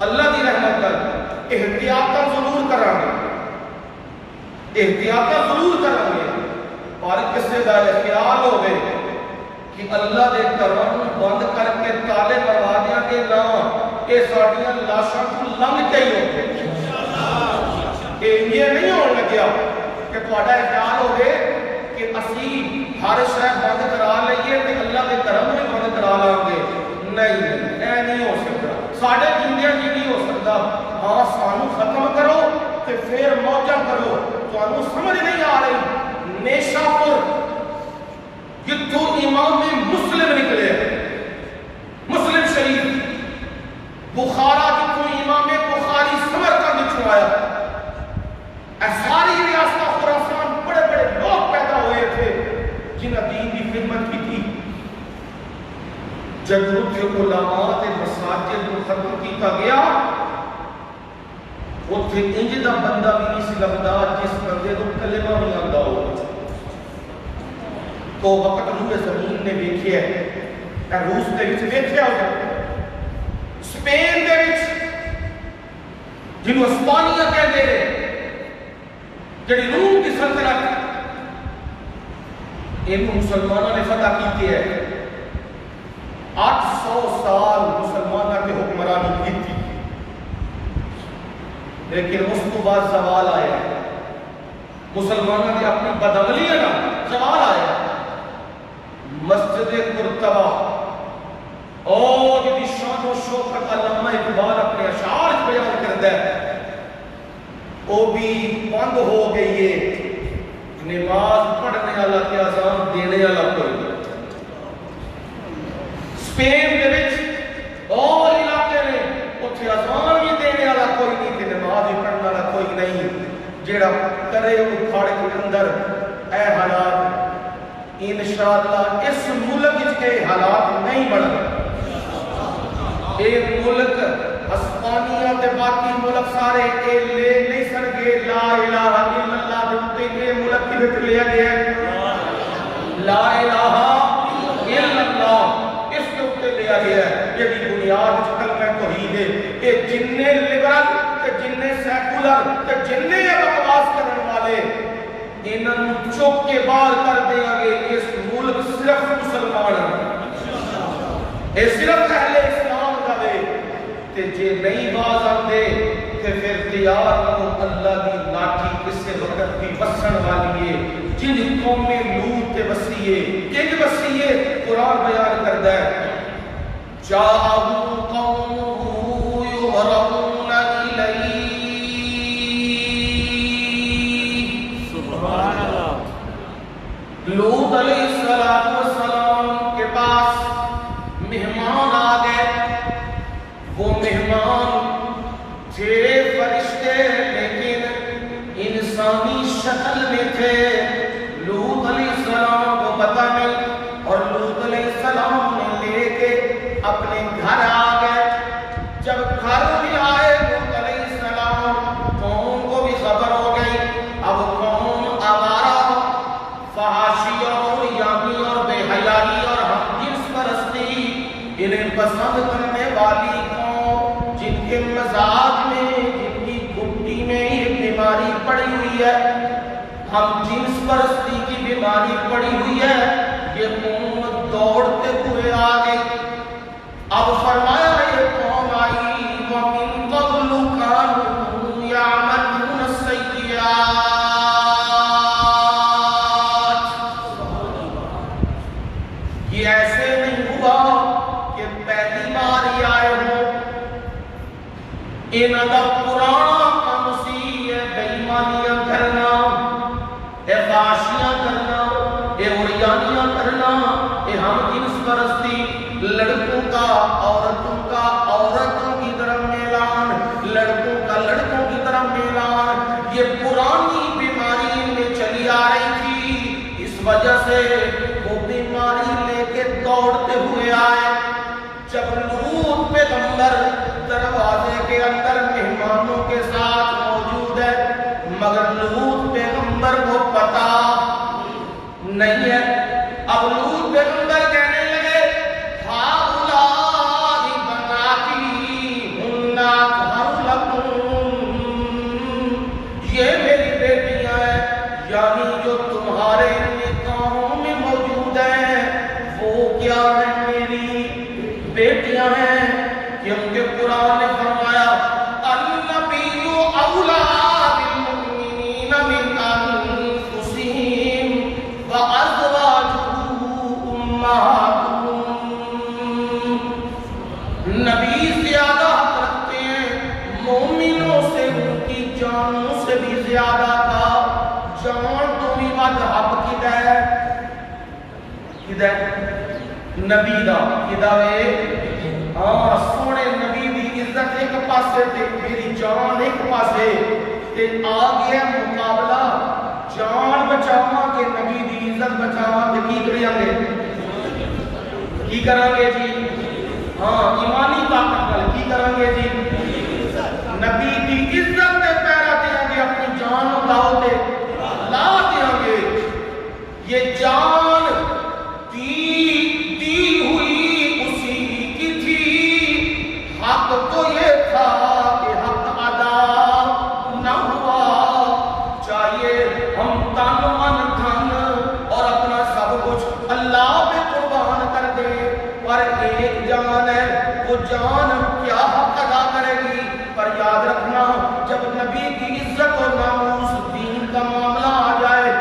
اللہ دی رحمت نال احتیاطاں ضرور کریں گے، احتیاطاں ضرور کریں گے، پر کسے دا خیال ہوے کہ اللہ دے گھراں نوں بند کر کے تالے مروا دیاں گے نہ، یہ ساڈیاں لاشاں کو لنگ کے ہی ہوگے، یہ نہیں ہون لگیا کہ تہاڈا خیال ہوے کہ اسی ہر شے بند کرا لئیے تے اللہ دے گھراں نوں بھی بند کرا لاں گے، نہیں اے نہیں ہو سکتا، ساڈے جیندیاں جی نہیں ہو سکتا، ہاں سانوں ختم کرو تے پھر موجہ کرو۔ تانوں سمجھ نہیں آ رہی نیشا پور جتوں امام مسلم نکلے، مسلم شریف، بخارا جتوں امام بخاری سمرقند وچوں آیا، ساری ریاست خراسان بڑے بڑے لوگ پیدا ہوئے تھے جنہاں دین کی جب اتنے علماء تے مساجد کو ختم کیتا گیا اتنے انج دا بندہ بھی نہیں سی لبدا جس بندے کو کلمہ نہیں آندا ہو تو وقت روح زمین نے ویکھیا ہے روس دے وچ ویکھیا ہو اسپین دے وچ جنوں اسپانیہ کہندے نے جڑی روم کی سلطنت ان مسلمانوں نے فتح کی ہے 800 سال مسلمانوں کے حکمرانی کی تھی لیکن اس کو بعد زوال آیا مسلمانوں نے اپنی بدعملی ہے نا زوال آیا مسجد قرطبہ اور جدی شان و شوکت علامہ اقبال اپنے اشعار بیان کرتا ہے وہ بھی بند ہو گئی ہے نماز پڑھنے والا تے اذان دینے والا کوئی اسپین دے وچ اور علاقے نے اوتھے اذان بھی دینے والا کوئی نہیں تے نماز بھی پڑھنے والا کوئی نہیں جیڑا کرے اکھاڑ کے اندر اے حالات انشاءاللہ اس ملک وچ کے حالات نہیں بڑھن ایک ملک اسپانیہ تے باقی ملک سارے اے لے نہیں سکے لا الہ الا اللہ دے تے ملک کی وچ لیا گیا لا الہ الا اللہ اس کے اوپر لیا گیا ہے یہ بھی بنیاد کلمہ توحید ہے کہ جننے لبرل تے جننے سیکولر تے جننے بکواس کرنے والے انہاں چوک کے باہر کر دیں گے اس ملک صرف مسلمان ہیں اے صرف اہل اسلام کا دے تے جے نہیں باز آندے تے پھر تیار ہو اللہ دی لاٹھی کسے وقت بھی وسن والی ہے جن قوم میں لوط تے وسیے کن وسیے قرآن بیان کردا ہے جاءہم قومہ یہرعون الیہ سبحان اللہ لوط علیہ السلام کے پاس مہمان آ گئے وہ مہمان تھے فرشتے لیکن انسانی شکل میں تھے لوط علیہ السلام کو پتہ نہیں اور لوط علیہ السلام نے لے کے اپنے گھر آ گئے جب گھر بھی آئے لوط علیہ السلام قوم کو بھی خبر ہو گئی اب قوم آوارہ فحاشی اور یامی اور بے حیائی اور ہم جنس پرستی انہیں پسند کرنے والی قوم جن کے مزاج میں جن کی گھٹی میں یہ بیماری پڑی ہوئی ہے ہم جنس پرستی کی بیماری پڑی ہوئی ہے یہ قوم دوڑتے ہوئے آ گئی اب فرمایا یہ قوم آئی وَمِن قَبْلُ كَانُوا يَعْمَلُونَ السَّيِّئَاتِ یہ ایسے نہیں ہوا کہ پہلی بار ہی آئے ہو انہاں دا پرانا کام سی ہے بے ایمانیاں کرنا فحاشیاں کرنا عریانیاں کرنا ہم جنس پرستی لڑکوں کا عورتوں کی طرف میلان لڑکوں کا لڑکوں کی طرف میلان یہ پرانی بیماری میں چلی آ رہی تھی اس وجہ سے وہ بیماری لے کے دوڑتے ہوئے آئے جب لوط پیغمبر دروازے کے اندر مہمانوں کے ساتھ موجود ہے مگر لوط پیغمبر کو پتا نہیں ہے اب لوط پیغمبر کہنے لگے ہؤلاء بناتی ہن اطہر لکم یہ میری بیٹیاں ہیں یعنی جو تمہارے نکاحوں میں موجود ہیں وہ کیا ہیں میری بیٹیاں ہیں کیونکہ قرآن نے فرمایا النبی اولی بالمؤمنین من انفسہم وازواجہ امہاتہم نبی زیادہ حق رکھتے ہیں مومنوں سے ان کی جانوں سے بھی زیادہ تھا جان تو بھی مد حق کی ہے نبی دا کداوے سونے نبی دی عزت ایک پاسے تے میری جان ایک پاسے تے آ گیا مقابلہ جان بچاواں کہ نبی دی عزت بچاواں تے کی کریاں گے کی کرانگے جی؟ ہاں ایمانی طاقت نال کی کرانگے جی؟ نبی کی عزت دے پیرا دیاں گے، اپنی جان داؤ دے لا دیاں گے. یہ جان دی ہوئی اسی کی تھی، حق تو یہ تھا کہ حق ادا نہ ہوا. چاہیے ہم تن من دھن اور اپنا سب کچھ اللہ پہ قربان کر دیں، پر ایک جان ہے، وہ جان کیا حق ادا کرے گی؟ پر یاد رکھنا جب نبی کی عزت اور ناموس دین کا معاملہ آ جائے،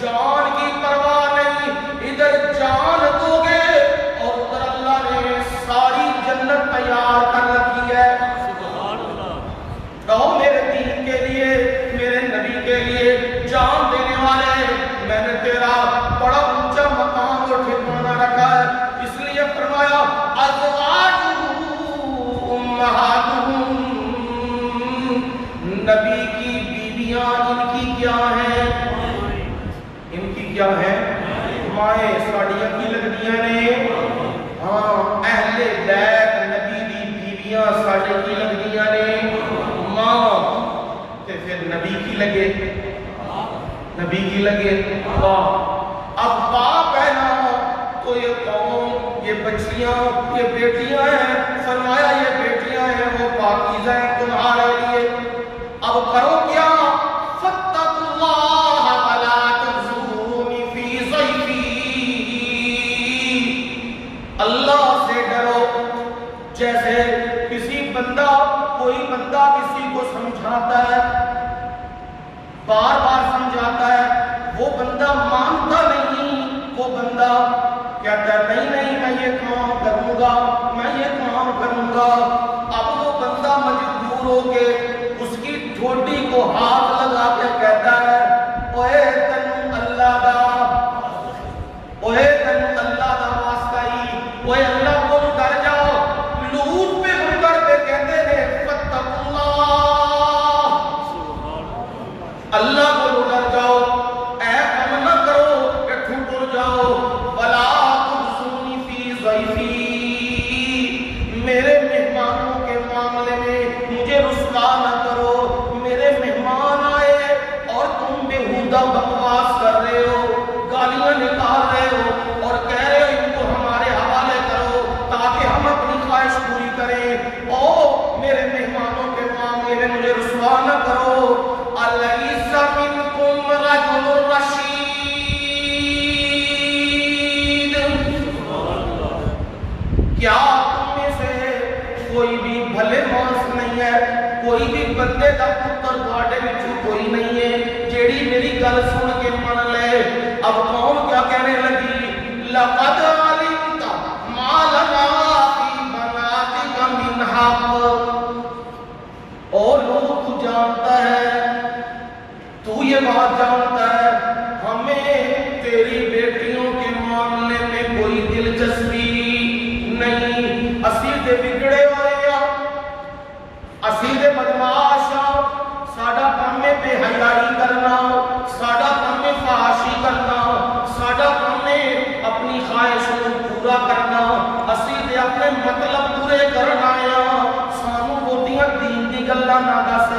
جان کی پرواہ نہیں، ادھر جان دو گے اور ادھر اللہ نے ساری جنت تیار کر رکھی ہے. کہو میرے دین کے لیے، میرے نبی کے لیے جان دینے والے، میں نے تیرا بڑا اونچا مقام اور ٹھکانہ رکھا ہے. اس لیے فرمایا ازواجہ امہاتہم، نبی کی بیویاں ان کی کیا ہیں؟ ان کی کیا ہیں؟ مائیں ساڑیاں کی لگدیاں نے. ہاں اہل بیت نبی دی بیویاں ساڑے کی لگدیاں نے. ماں تے پھر نبی کی لگے، نبی کی لگے. واہ، اب باپ ہے نا تو یہ قوم، یہ بچیاں، یہ بیٹیاں ہیں. فرمایا یہ بیٹیاں ہیں وہ پاکیزہ ہیں تمہارے لیے. اب کرو کیا؟ فاتقوا اللہ ولا تخزونی فی ضیفی، اللہ سے ڈرو. جیسے کسی بندہ، کوئی بندہ کسی کو سمجھاتا ہے، بار بار سمجھاتا ہے، وہ بندہ مانتا نہیں، وہ بندہ کہتا ہے نہیں نہیں میں یہ کام کروں گا، میں یہ کام کروں گا. اب وہ بندہ مجبور ہو کے اس کی ٹھوڈی کو ہاتھ لگا کے کہتا ہے اوے تنوں اللہ دا، اوے تنوں اللہ دا واسطہ ہی، اوے اللہ کو ڈر جاؤ. لوط پیغمبر پہ کہتے ہیں فاتقوا اللہ، اللہ کو ڈر جاؤ، اے کم نہ کرو کہ ٹھٹر جاؤ. ولا تخزونی فی ضیفی، میرے مہمانوں کے معاملے میں مجھے رسوا نہ کرو. میرے مہمان آئے اور تم بےہودہ بکواس کر رہے ہو، گالیاں نکال رہے ہو اور کہہ رہے ہو ان کو ہمارے حوالے کرو تاکہ ہم اپنی خواہش پوری کریں. او میرے مہمانوں کے معاملے میں مجھے رسوا نہ کرو. الیس منکم رجل رشید، کیا تم میں سے کوئی بھی بھلے مانس نہیں ہے، کوئی بھی بندے دا پتر تواڈے وچوں کوئی نہیں ہے جیڑی میری گل سن کے من لے. اب قوم کیا کہنے لگی؟ لقد علمت ما لنا فی بناتک من حق. اور لوگ تو جانتا ہے، تو یہ بات جانتا ہے ہمیں تیری بیٹیوں کے معاملے میں کوئی دلچسپی نہیں. اسی دے بگڑے ہوئے ہیں، اسی دے بدماش ہیں. ساڈا کام ہے بے حیائی کرنا، ساڈا کام ہے فحاشی کرنا، ساڈا کام ہے اپنی خواہش کو پورا کرنا. اسی دے اپنے مطلب پورے کرنا آیا. سانو بوٹیاں دین دی گلاں نہ دس،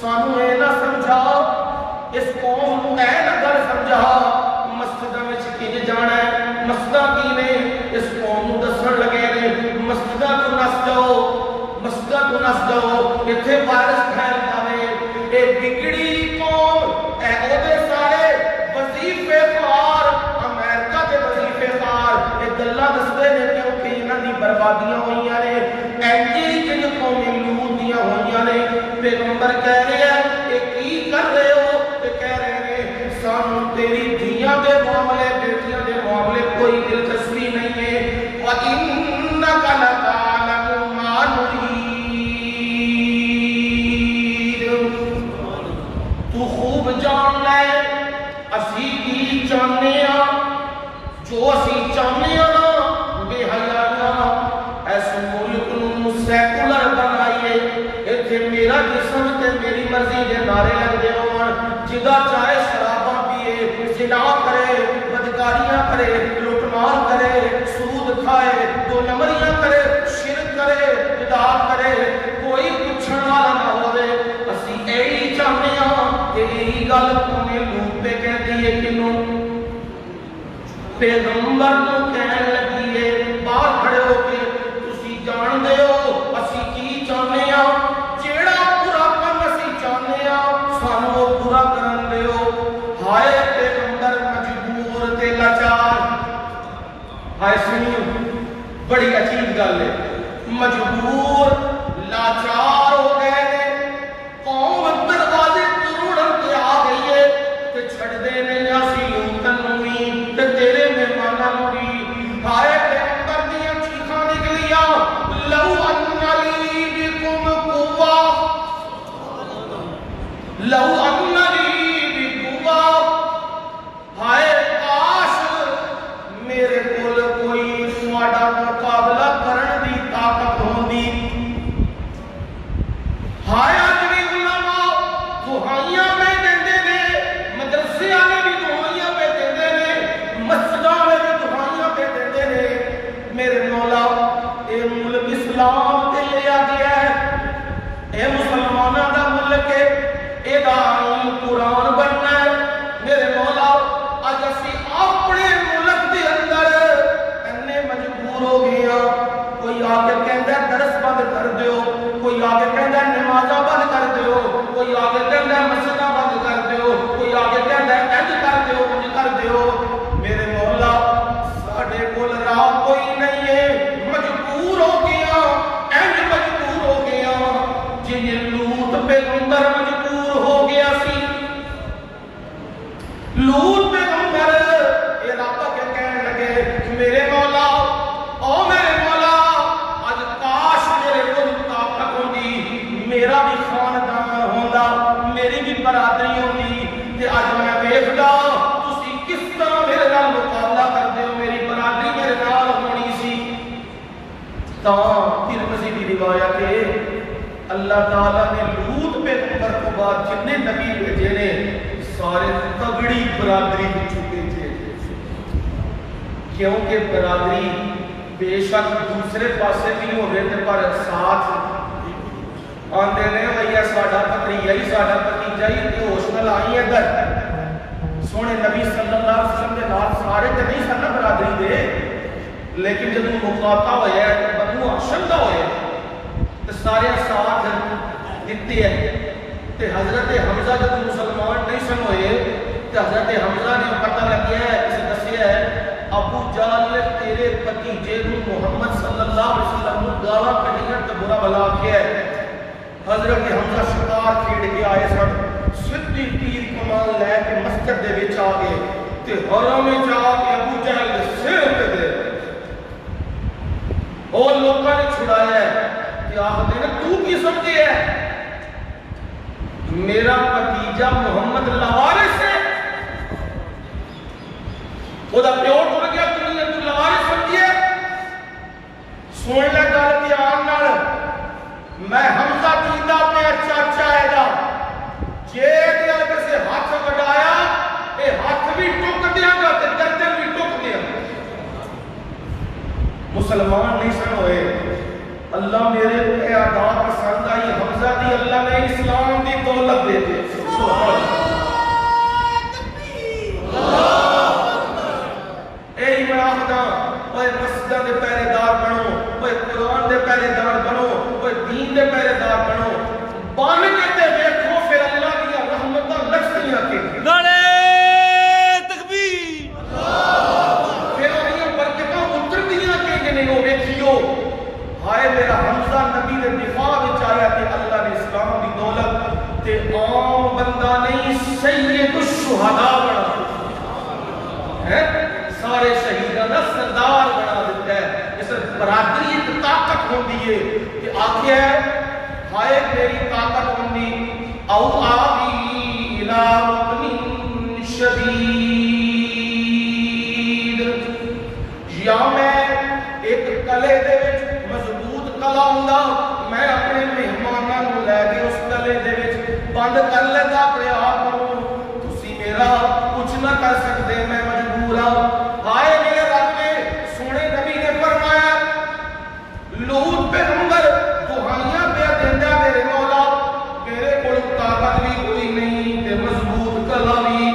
سانو اے نہ سمجھا، اس قوم نو اے نہ گل سمجھا مسجداں وچ کیویں جانا ہے، مسجداں کی نے اس قوم نو دسن لگے نے. مسجداں تو نس جاؤ، مسجداں تو نس جاؤ، ایتھے وائرس پھیل جاوے. اے بگڑی قوم، اے اودے سارے وظیفے خوار، امریکہ دے وظیفے خوار اے گلاں دسدے نے کیونکہ انہاں دی بربادیاں ہوئیاں نے. اینجی جڑی قومیں لوط دیاں ہوئیاں نے. پیغمبر کہہ رہے ہیں کہ کی کر رہے ہو؟ تے کہہ رہے ہیں سانو تیری دھیاں دے معاملے، بیٹیاں دے معاملے کوئی دلچسپی نہیں ہے. وَإِنَّكَ لَتَعْلَمُ مَا نُرِيدُ، تو خوب جان لے اسی کی چاہنے ہاں، جو اسی چاہنے ہاں بے حیاں. اس ملک نو سیکولر بنائیے، ایتھے میرا جسم تے میری مرضی دے نعرے لگدے ہون، جدا چاہے شراباں پیے، زنا کرے، بدکاریاں کرے، لوٹ مار کرے، سود کھا پیغمبر نو کہن لگی ہے باہر کھڑے ہو کے تسی جان دے ہو اسی کی چاہنے ہاں جیڑا پورا کم اسی چاہنے ہاں سانو پورا کرن دے ہو ہائے پیغمبر مجبور تے لاچار ہائے سنیو بڑی عجیب گل ہے مجبور لاچار ہو گئے نے قوم دروازے توڑن تے آ گئی ہے تے چھڑ دے نے اسی لوٹن نوں وی تے تیرے مہماناں نوں وی ہائے پیغمبر دیاں چیخاں نکلیاں لو ان لی بکم قوہ لو ان لی بقوہ ہائے کاش میرے کول کوئی تہاڈا مقابلہ کرن دی طاقت ہوندی ہائے اج بھی علماء دعائیاں پہ دیندے نے مدرسے والے بھی دعائیاں پہ دیندے نے مسجداں والے بھی دعائیاں پہ دیندے نے میرے مولا اے ملک اسلام تے لیا گیا ہے اے مسلماناں دا ملک ہے اے دا قرآن بننا ہے میرے مولا اج اسی اپنے ملک دے اندر اننے مجبور ہو گئے ہاں کوئی آ کے کہندا ہے درس بند کر دیو کوئی آ کے کہندا ہے نمازاں بند کر دیو کوئی آ کے کہندا ہے مسجداں بند کر دیو کوئی آ کے کہندا ہے انج کر دیو انج کر دیو میرے مولا ساڈے کول راہ کوئی نہیں ہے مجبور ہو گیا انج مجبور ہو گیا جن لوط پیغمبر مجبور ہو گیا سی لوط پیغمبر اے رب کے کہنے لگے میرے مولا او میرے مولا اج کاش میرے کول طاقت ہوندی میرا بھی خاندان ہوندا میری بھی برادری ہوندی تے اج میں ویکھدا تسی کس طرح میرے نال مقابلہ کردے ہو میری برادری میرے نال ہونی سی تاں ترمذی دی روایت ہے اللہ تعالیٰ نے لوط پیغمبر کو بعد جتنے نبی بھیجے نے سارے تگڑی برادری بچوں بھیجے کیونکہ برادری بے شک دوسرے پاسے بھی ہو رہے تھے پر ساتھ آندے نے بھیا ساڈا پتریہ ہی ساڈا بھتیجا ہی تے ہوش نال آئی ادھر سونے نبی صلی اللہ علیہ وسلم دے نال سارے تے نہیں سن برادری دے لیکن جب مقاطع ہویا ہے بنو ہاشم دا ہویا تے سارے ساتھ دیتے ہیں تے حضرت حمزہ جب مسلمان نہیں سن ہوئے تے حضرت حمزہ نے پتہ لگیا ہے اسے دسیا ہے ابو جہل نے تیرے بھتیجے نوں محمد صلی اللہ علیہ وسلم نوں گالاں کڈیاں تے برا بلا کیا ہے حضرت حمزہ شکار کھیڑ کے آئے سن سدھی تیر کمان لے کے مسجد دے وچ آ گئے تے حرم وچ آ کے ابو جہل دے سر تے دے او لوکاں نے چھڑایا ہے کہ آخدے نے تو کی سمجھے ہے میرا بھتیجا محمد لوارث ہے وہ دا پیو ٹر گیا تمہیں تو لوارث سمجھے سن لے گل دھیان نال میں حمزہ جیندا پیا چاچا ہے دا جے دے کسے ہاتھ وڈایا اے ہاتھ بھی ٹک دیاں گا تے گردن بھی ٹک دیاں گا مسلمان نہیں سن ہوئے اللہ میرے اے ادا پسند آئی حمزہ دی اللہ نے اسلام دی دولت دے دے سبحان اللہ اے ایمان دا اوے مسجد دے پہرے دار بنو اوے قرآن دے پہرے دار بنو اوے دین دے پہرے دار بنو بن کے تے ویکھو پھر اللہ دی رحمتاں لکھدیاں کہ نعرہ تکبیر پھر انہاں برکتاں اتردیاں کہ نہیں ہو ویکھیو ہائے میرا حمزہ نبی دے دفاع وچ آیا کہ اللہ نے اسلام دی دولت تے عام بندہ نہیں سید الشہداء بنا ہے سارے شہیداں دا سردار بنا دیتا ہے اس برادری ایک طاقت ہوندی ہے کہ آکھیا ہے ہائے میری طاقت ہوندی او آوی الی رکن شدید یا میں ایک کلے دے وچ مضبوط کلا ہوندا میں اپنے مہماناں نوں لے کے اس کلے دے وچ بند کر لیتا اپنے آپ نوں تسی میرا کچھ نہ کر سکتے میں مجبور ہوں ہائے میرے رب نے سونے نبی نے فرمایا لوط پیغمبر دعائیاں پہ دیندا میرے مولا میرے کول طاقت بھی کوئی نہیں تے مضبوط کلا بھی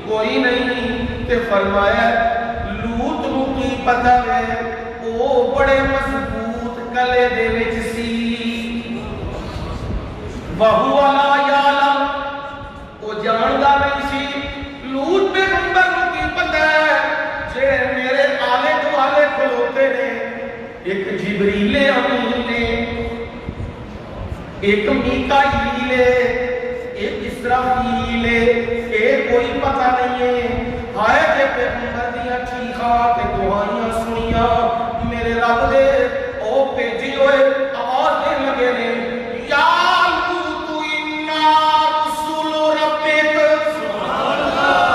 کوئی نہیں تے فرمایا وَهُوَ لَا يَعْلَمُ وہ جاندا نہیں سی لوط پیغمبر نوں کی پتہ ہے جے میرے آلے دوالے کھلوتے نے ایک جبریل امین نے ایک میکائیل ایک اسرافیل اے کوئی پتہ نہیں ہے ہائے کہ پیغمبر دیاں چیخاں تے دعائیاں سنیاں میرے رب دے او بھیجی ہوئے آواز دین لگے نے یا لوط انا رسول ربک سبحان اللہ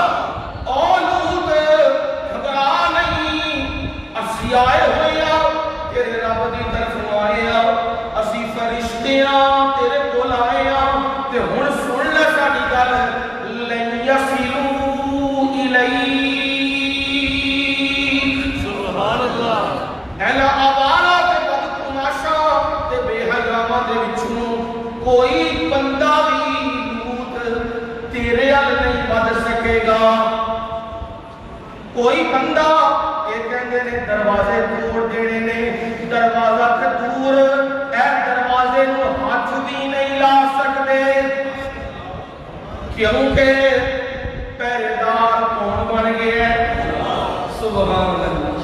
او لوط گھبرا نہیں اسی آئے ہوئے تیرے رب دی طرف آئے اسی فرشتیاں تیرے کول آئے تے ہن سن لے ساڈی گل لن یصلوا الیک سبحان اللہ الا آوارا تے بدتماشا تے بے حیاواں دے وچوں کوئی بندہ بھی لوط تیرے ال نہیں ود سکے گا کوئی بندہ یہ کہندے نے دروازے توڑ دینے نے دروازہ تے دور اے دروازے نو ہاتھ بھی نہیں لا سکتے کیونکہ پہرے دار کون بن گیا ہے سبحان اللہ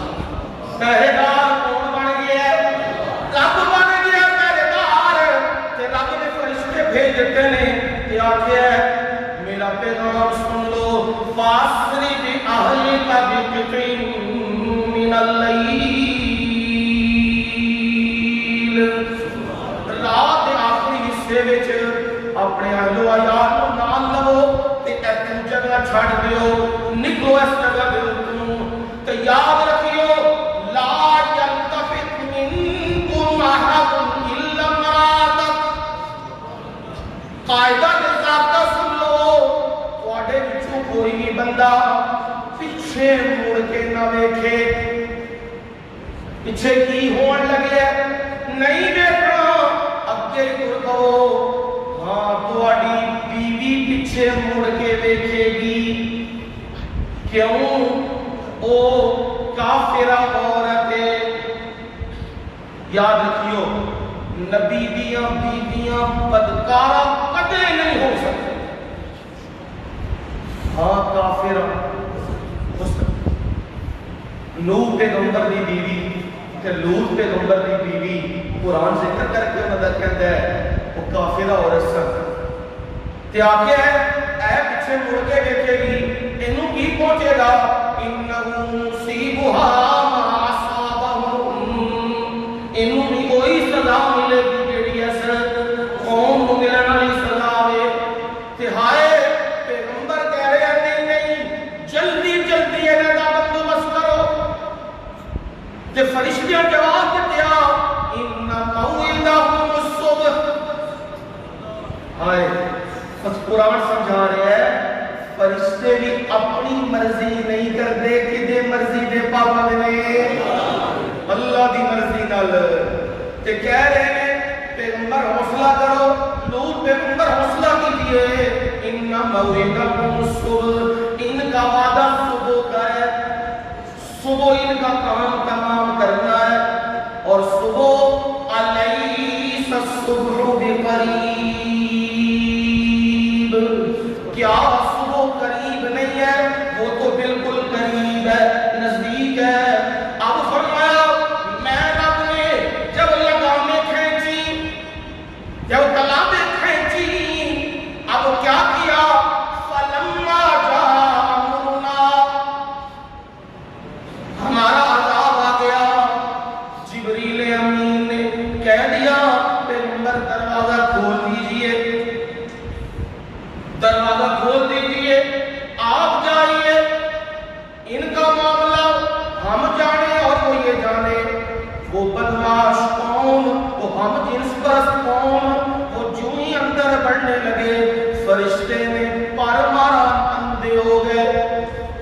پہرے دار کون بن گیا ہے رب بن گیا پہرے دار تے رب نے فرشتے بھیج دیتے نے تے آکھیا میرا پیغام سن لو فاسری بِأَهْلِكَ بِقِطْعٍ مِّنَ اللَّيْلِ رات دے آخری حصے وچ اپنے اہل و عیال نوں نال لو تے ایتھے جگہ چھڈ دیو نکلو اس جگہ دے اوپروں تے یاد رکھیو لا یلتفت منکم احد الا امراتک قاعدہ دے ضابطہ سن لو تواڈے وچوں کوئی بھی بندہ پیچھے مڑ کے نہ ویکھے پیچھے کی ہون لگے نہیں دیکھنا اگے ٹر دو ہاں تواڈی بیوی پیچھے مڑ کے ویکھے گی کیوں او کافرہ عورت ہے یاد رکھیو نبی دیاں بیویاں بدکارہ کدے نہیں ہو سکتے ہاں کافرہ نوح پیغمبر دی بیوی کہ لوط پیغمبر دی بیوی قرآن ذکر کر کے مدد کہتا ہے وہ کافرہ عورت سن تے آکھیا ہے اے پیچھے مڑ کے دیکھے گی اینوں کی پہنچے گا انہو مصیبھا ما اصابہم اینوں بھی کوئی سزا ملے گی جیڑی اس قوم نوں ملن والی سزا ہے تے ہائے پیغمبر کہہ رہے ہیں نہیں جلدی جلدی انہاں دا بندوبست کرو تے فرشتیاں جواب دیا ان موعدہم الصبح ہائے بس قرآن سمجھا رہے ہیں فرشتے بھی اپنی مرضی نہیں کرتے کدے مرضی دے پابند نے اللہ دی مرضی نال تے کہہ رہے ہیں پیغمبر حوصلہ کرو لوط پیغمبر حوصلہ کیجئے ان موعدہم الصبح ان کا وعدہ صبح کا ہے صبح ان کا کام تمام کرنا ہے اور صبح الیس الصبح بقریب کیا صبح قریب نہیں ہے وہ تو بالکل قریب ہے نزدیک ہے اب فرمایا میں رب نے جب لگامیں کھینچی جب کلامیں کھینچی اب کیا کیا فلما جاء امرنا ہمارا عذاب آ گیا جبریل امین نے کہہ دیا پیغمبر دروازہ کھول دیجئے دروازہ کھول دیجئے آپ جائیے ان کا معاملہ ہم جانے اور وہ یہ جانے وہ بدماش قوم وہ ہم جنس پرست قوم وہ جو ہی اندر بڑھنے لگے فرشتے نے پر مارا اندھے ہو گئے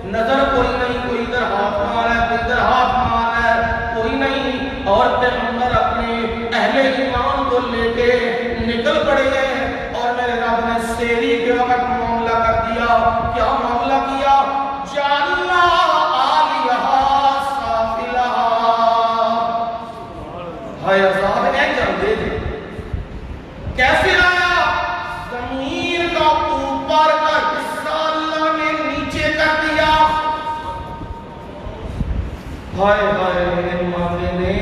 نظر کوئی نہیں کوئی ادھر ہاتھ مار ہے کوئی ادھر ہاتھ مار ہے کوئی نہیں اور پیغمبر اپنے اہل ایمان کو لے کے نکل پڑے گئے اور میرے رب نے سیری کے وقت معاملہ کر دیا کیا معاملہ کیا جعلنا عالیہا سافلہا ہائے عذاب ہے جان دے کیسے آیا ہائے ہائے میرے ماتے نے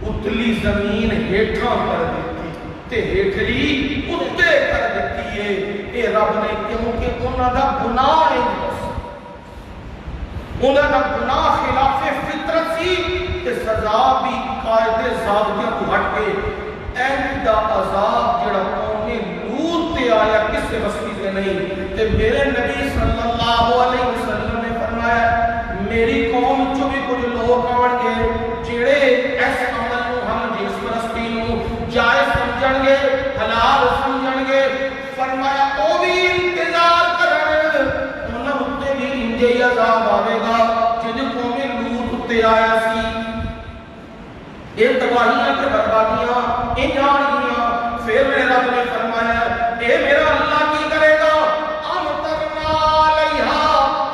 اتلی زمین ہیٹھاں کر دیتی تے ہیٹھلی اتے کر دیتی ہے اے رب نے کیونکہ انہاں دا گناہ ہے انہاں دا گناہ خلاف فطرت سی تے سزا بھی قاعدے ضابطے کو ہٹ کے این دا عذاب جڑا قوم لوط تے آیا کسے بستی سے نہیں تے میرے نبی صلی اللہ علیہ وسلم نے فرمایا میری قوم جو بھی کچھ لوگ آن گے جڑے اس عمل کو ہم جنس پرستی نو جائز سمجھن گے حلال سمجھن گے فرمایا او بھی انتظار کرن انہاں اُتے بھی انجے عذاب آوے گا جن قوم لوط اُتے آیا سی یہ تباہیاں تے بربادیاں ان جان گیاں پھر میرے رب نے فرمایا اے میرا اللہ کی کرے گا امطرنا علیہا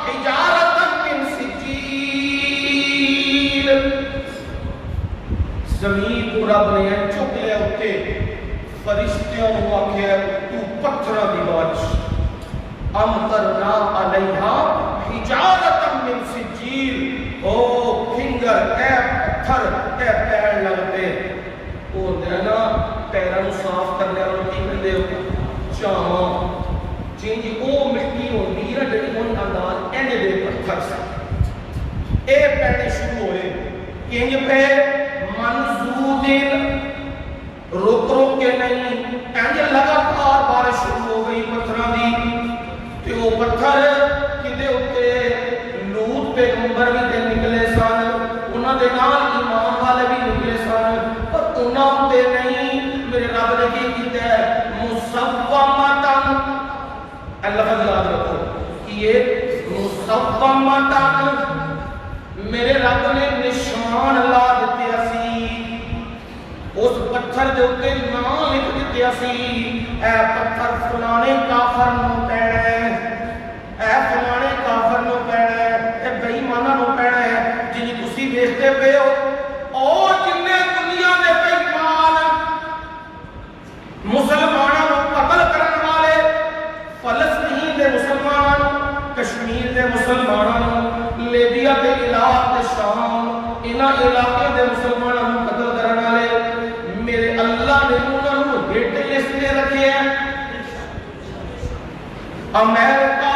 حجارتا من سجیل زمین کو رب نے چک لیا اتے فرشتیوں کو آکھیا تو پتھراں دی بارش امطرنا علیہا حجارتا من سجیل او فنگر اے پتھر اے پیر لگتے او دینا پیروں صاف کرنے والوں کی کہندے چاہاں جنجی او مٹی ہوندی ہے جڑی ان انداز اینجے دے پتھر سے اے پیڑے شروع ہوئے کنج پہ منزودن رک رک کے نہیں اینجے لگاتار بارش شروع ہو گئی پتھراں دی تے او پتھر کدے ہوتے لوط پیغمبر بھی تے نکلے سن انہاں دے نال ایمان والے بھی نکلے سن پر انہاں تے نہیں میرے رب نے کی کیتا ہے مصومتن اللہ یاد رکھو کہ یہ مصومتن میرے رب نے نشان لا دیتے اسی اس پتھر دے اوتے نام لکھ دیتے اسی اے پتھر فلانے کافر نو پینا ہے اے فلانے کافر نو پینا ہے اے بے ایماناں نو پینا ہے جنہیں تسی دیکھتے پے ہو اور جننے دنیا دے بے ایمان مسلمانوں کو قتل کرنے والے فلسطین دے مسلمانوں کشمیر دے مسلمانوں لیبیا دے علاقے شام انہاں علاقے دے مسلمانوں کو قتل کرنے والے میرے اللہ نے انہاں کو ہٹ لسٹ میں رکھے ہیں امریکہ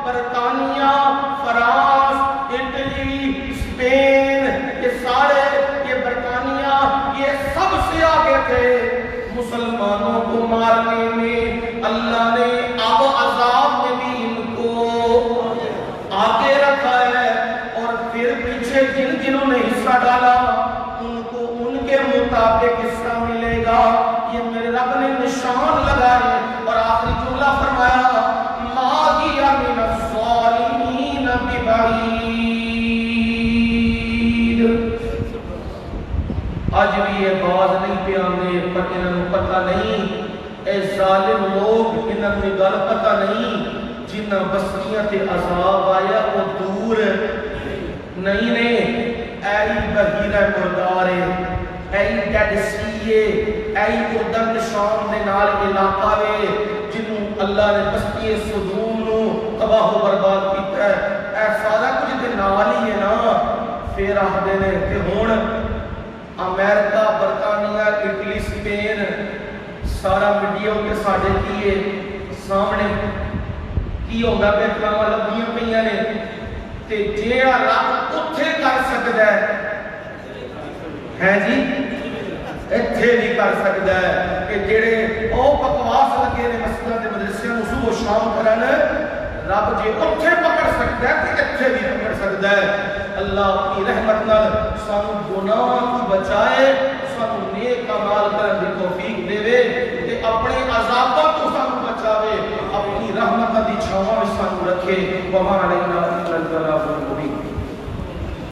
برطانیہ فرانس اٹلی اسپین یہ سارے یہ برطانیہ یہ سب سے آگے تھے مسلمانوں کو مارنے میں اللہ نے آب عذاب میں بھی ان کو آگے رکھا ہے اور پھر پیچھے جن جنہوں نے حصہ ڈالا ان کو ان کے مطابق حصہ ملے گا یہ میرے رب نے نشان لگائے اور آخری جملہ فرمایا ما هي من الظالمین ببعید آج بھی یہ بات نہیں پہ آنے پر انہوں پتہ نہیں اے ظالم لوگ انہوں گل پتہ نہیں جنہ بستیاں تے عذاب آیا وہ دور نہیں نے اے بحیرہ مردارے اے ڈیڈ سیے اے اردن شام دے نال علاقہ وے جنہوں اللہ نے بستی صدوم نو تباہ و برباد کیتا ہے اے سارا کچھ دے نال ہی ہے نا پھر آدھے نے کہ ہون امریکہ برطانیہ اٹلی اسپین سارا میڈیا کے ساڈے کیے سامنے کی ہوگا پہ کلامہ لبیاں پہیاں نے تے جیڑا رب اتھے کر سکتا ہے جی اتھے بھی کر سکتا ہے کہ جیڑے او بکواس لگے نے مسجداں دے مدرسے نوں صبح و شام کرن رب جے اتھے پکڑ سکتا ہے تے اتھے بھی پکڑ سکتا ہے اللہ اپنی رحمت نال سانو گناہ تو بچائے سانو نیک اعمال کرن دی توفیق دے تے اپنے عذاباں تو سانو بچاوے اپنی رحمت دی چھاواں وچ سانو رکھے وما علینا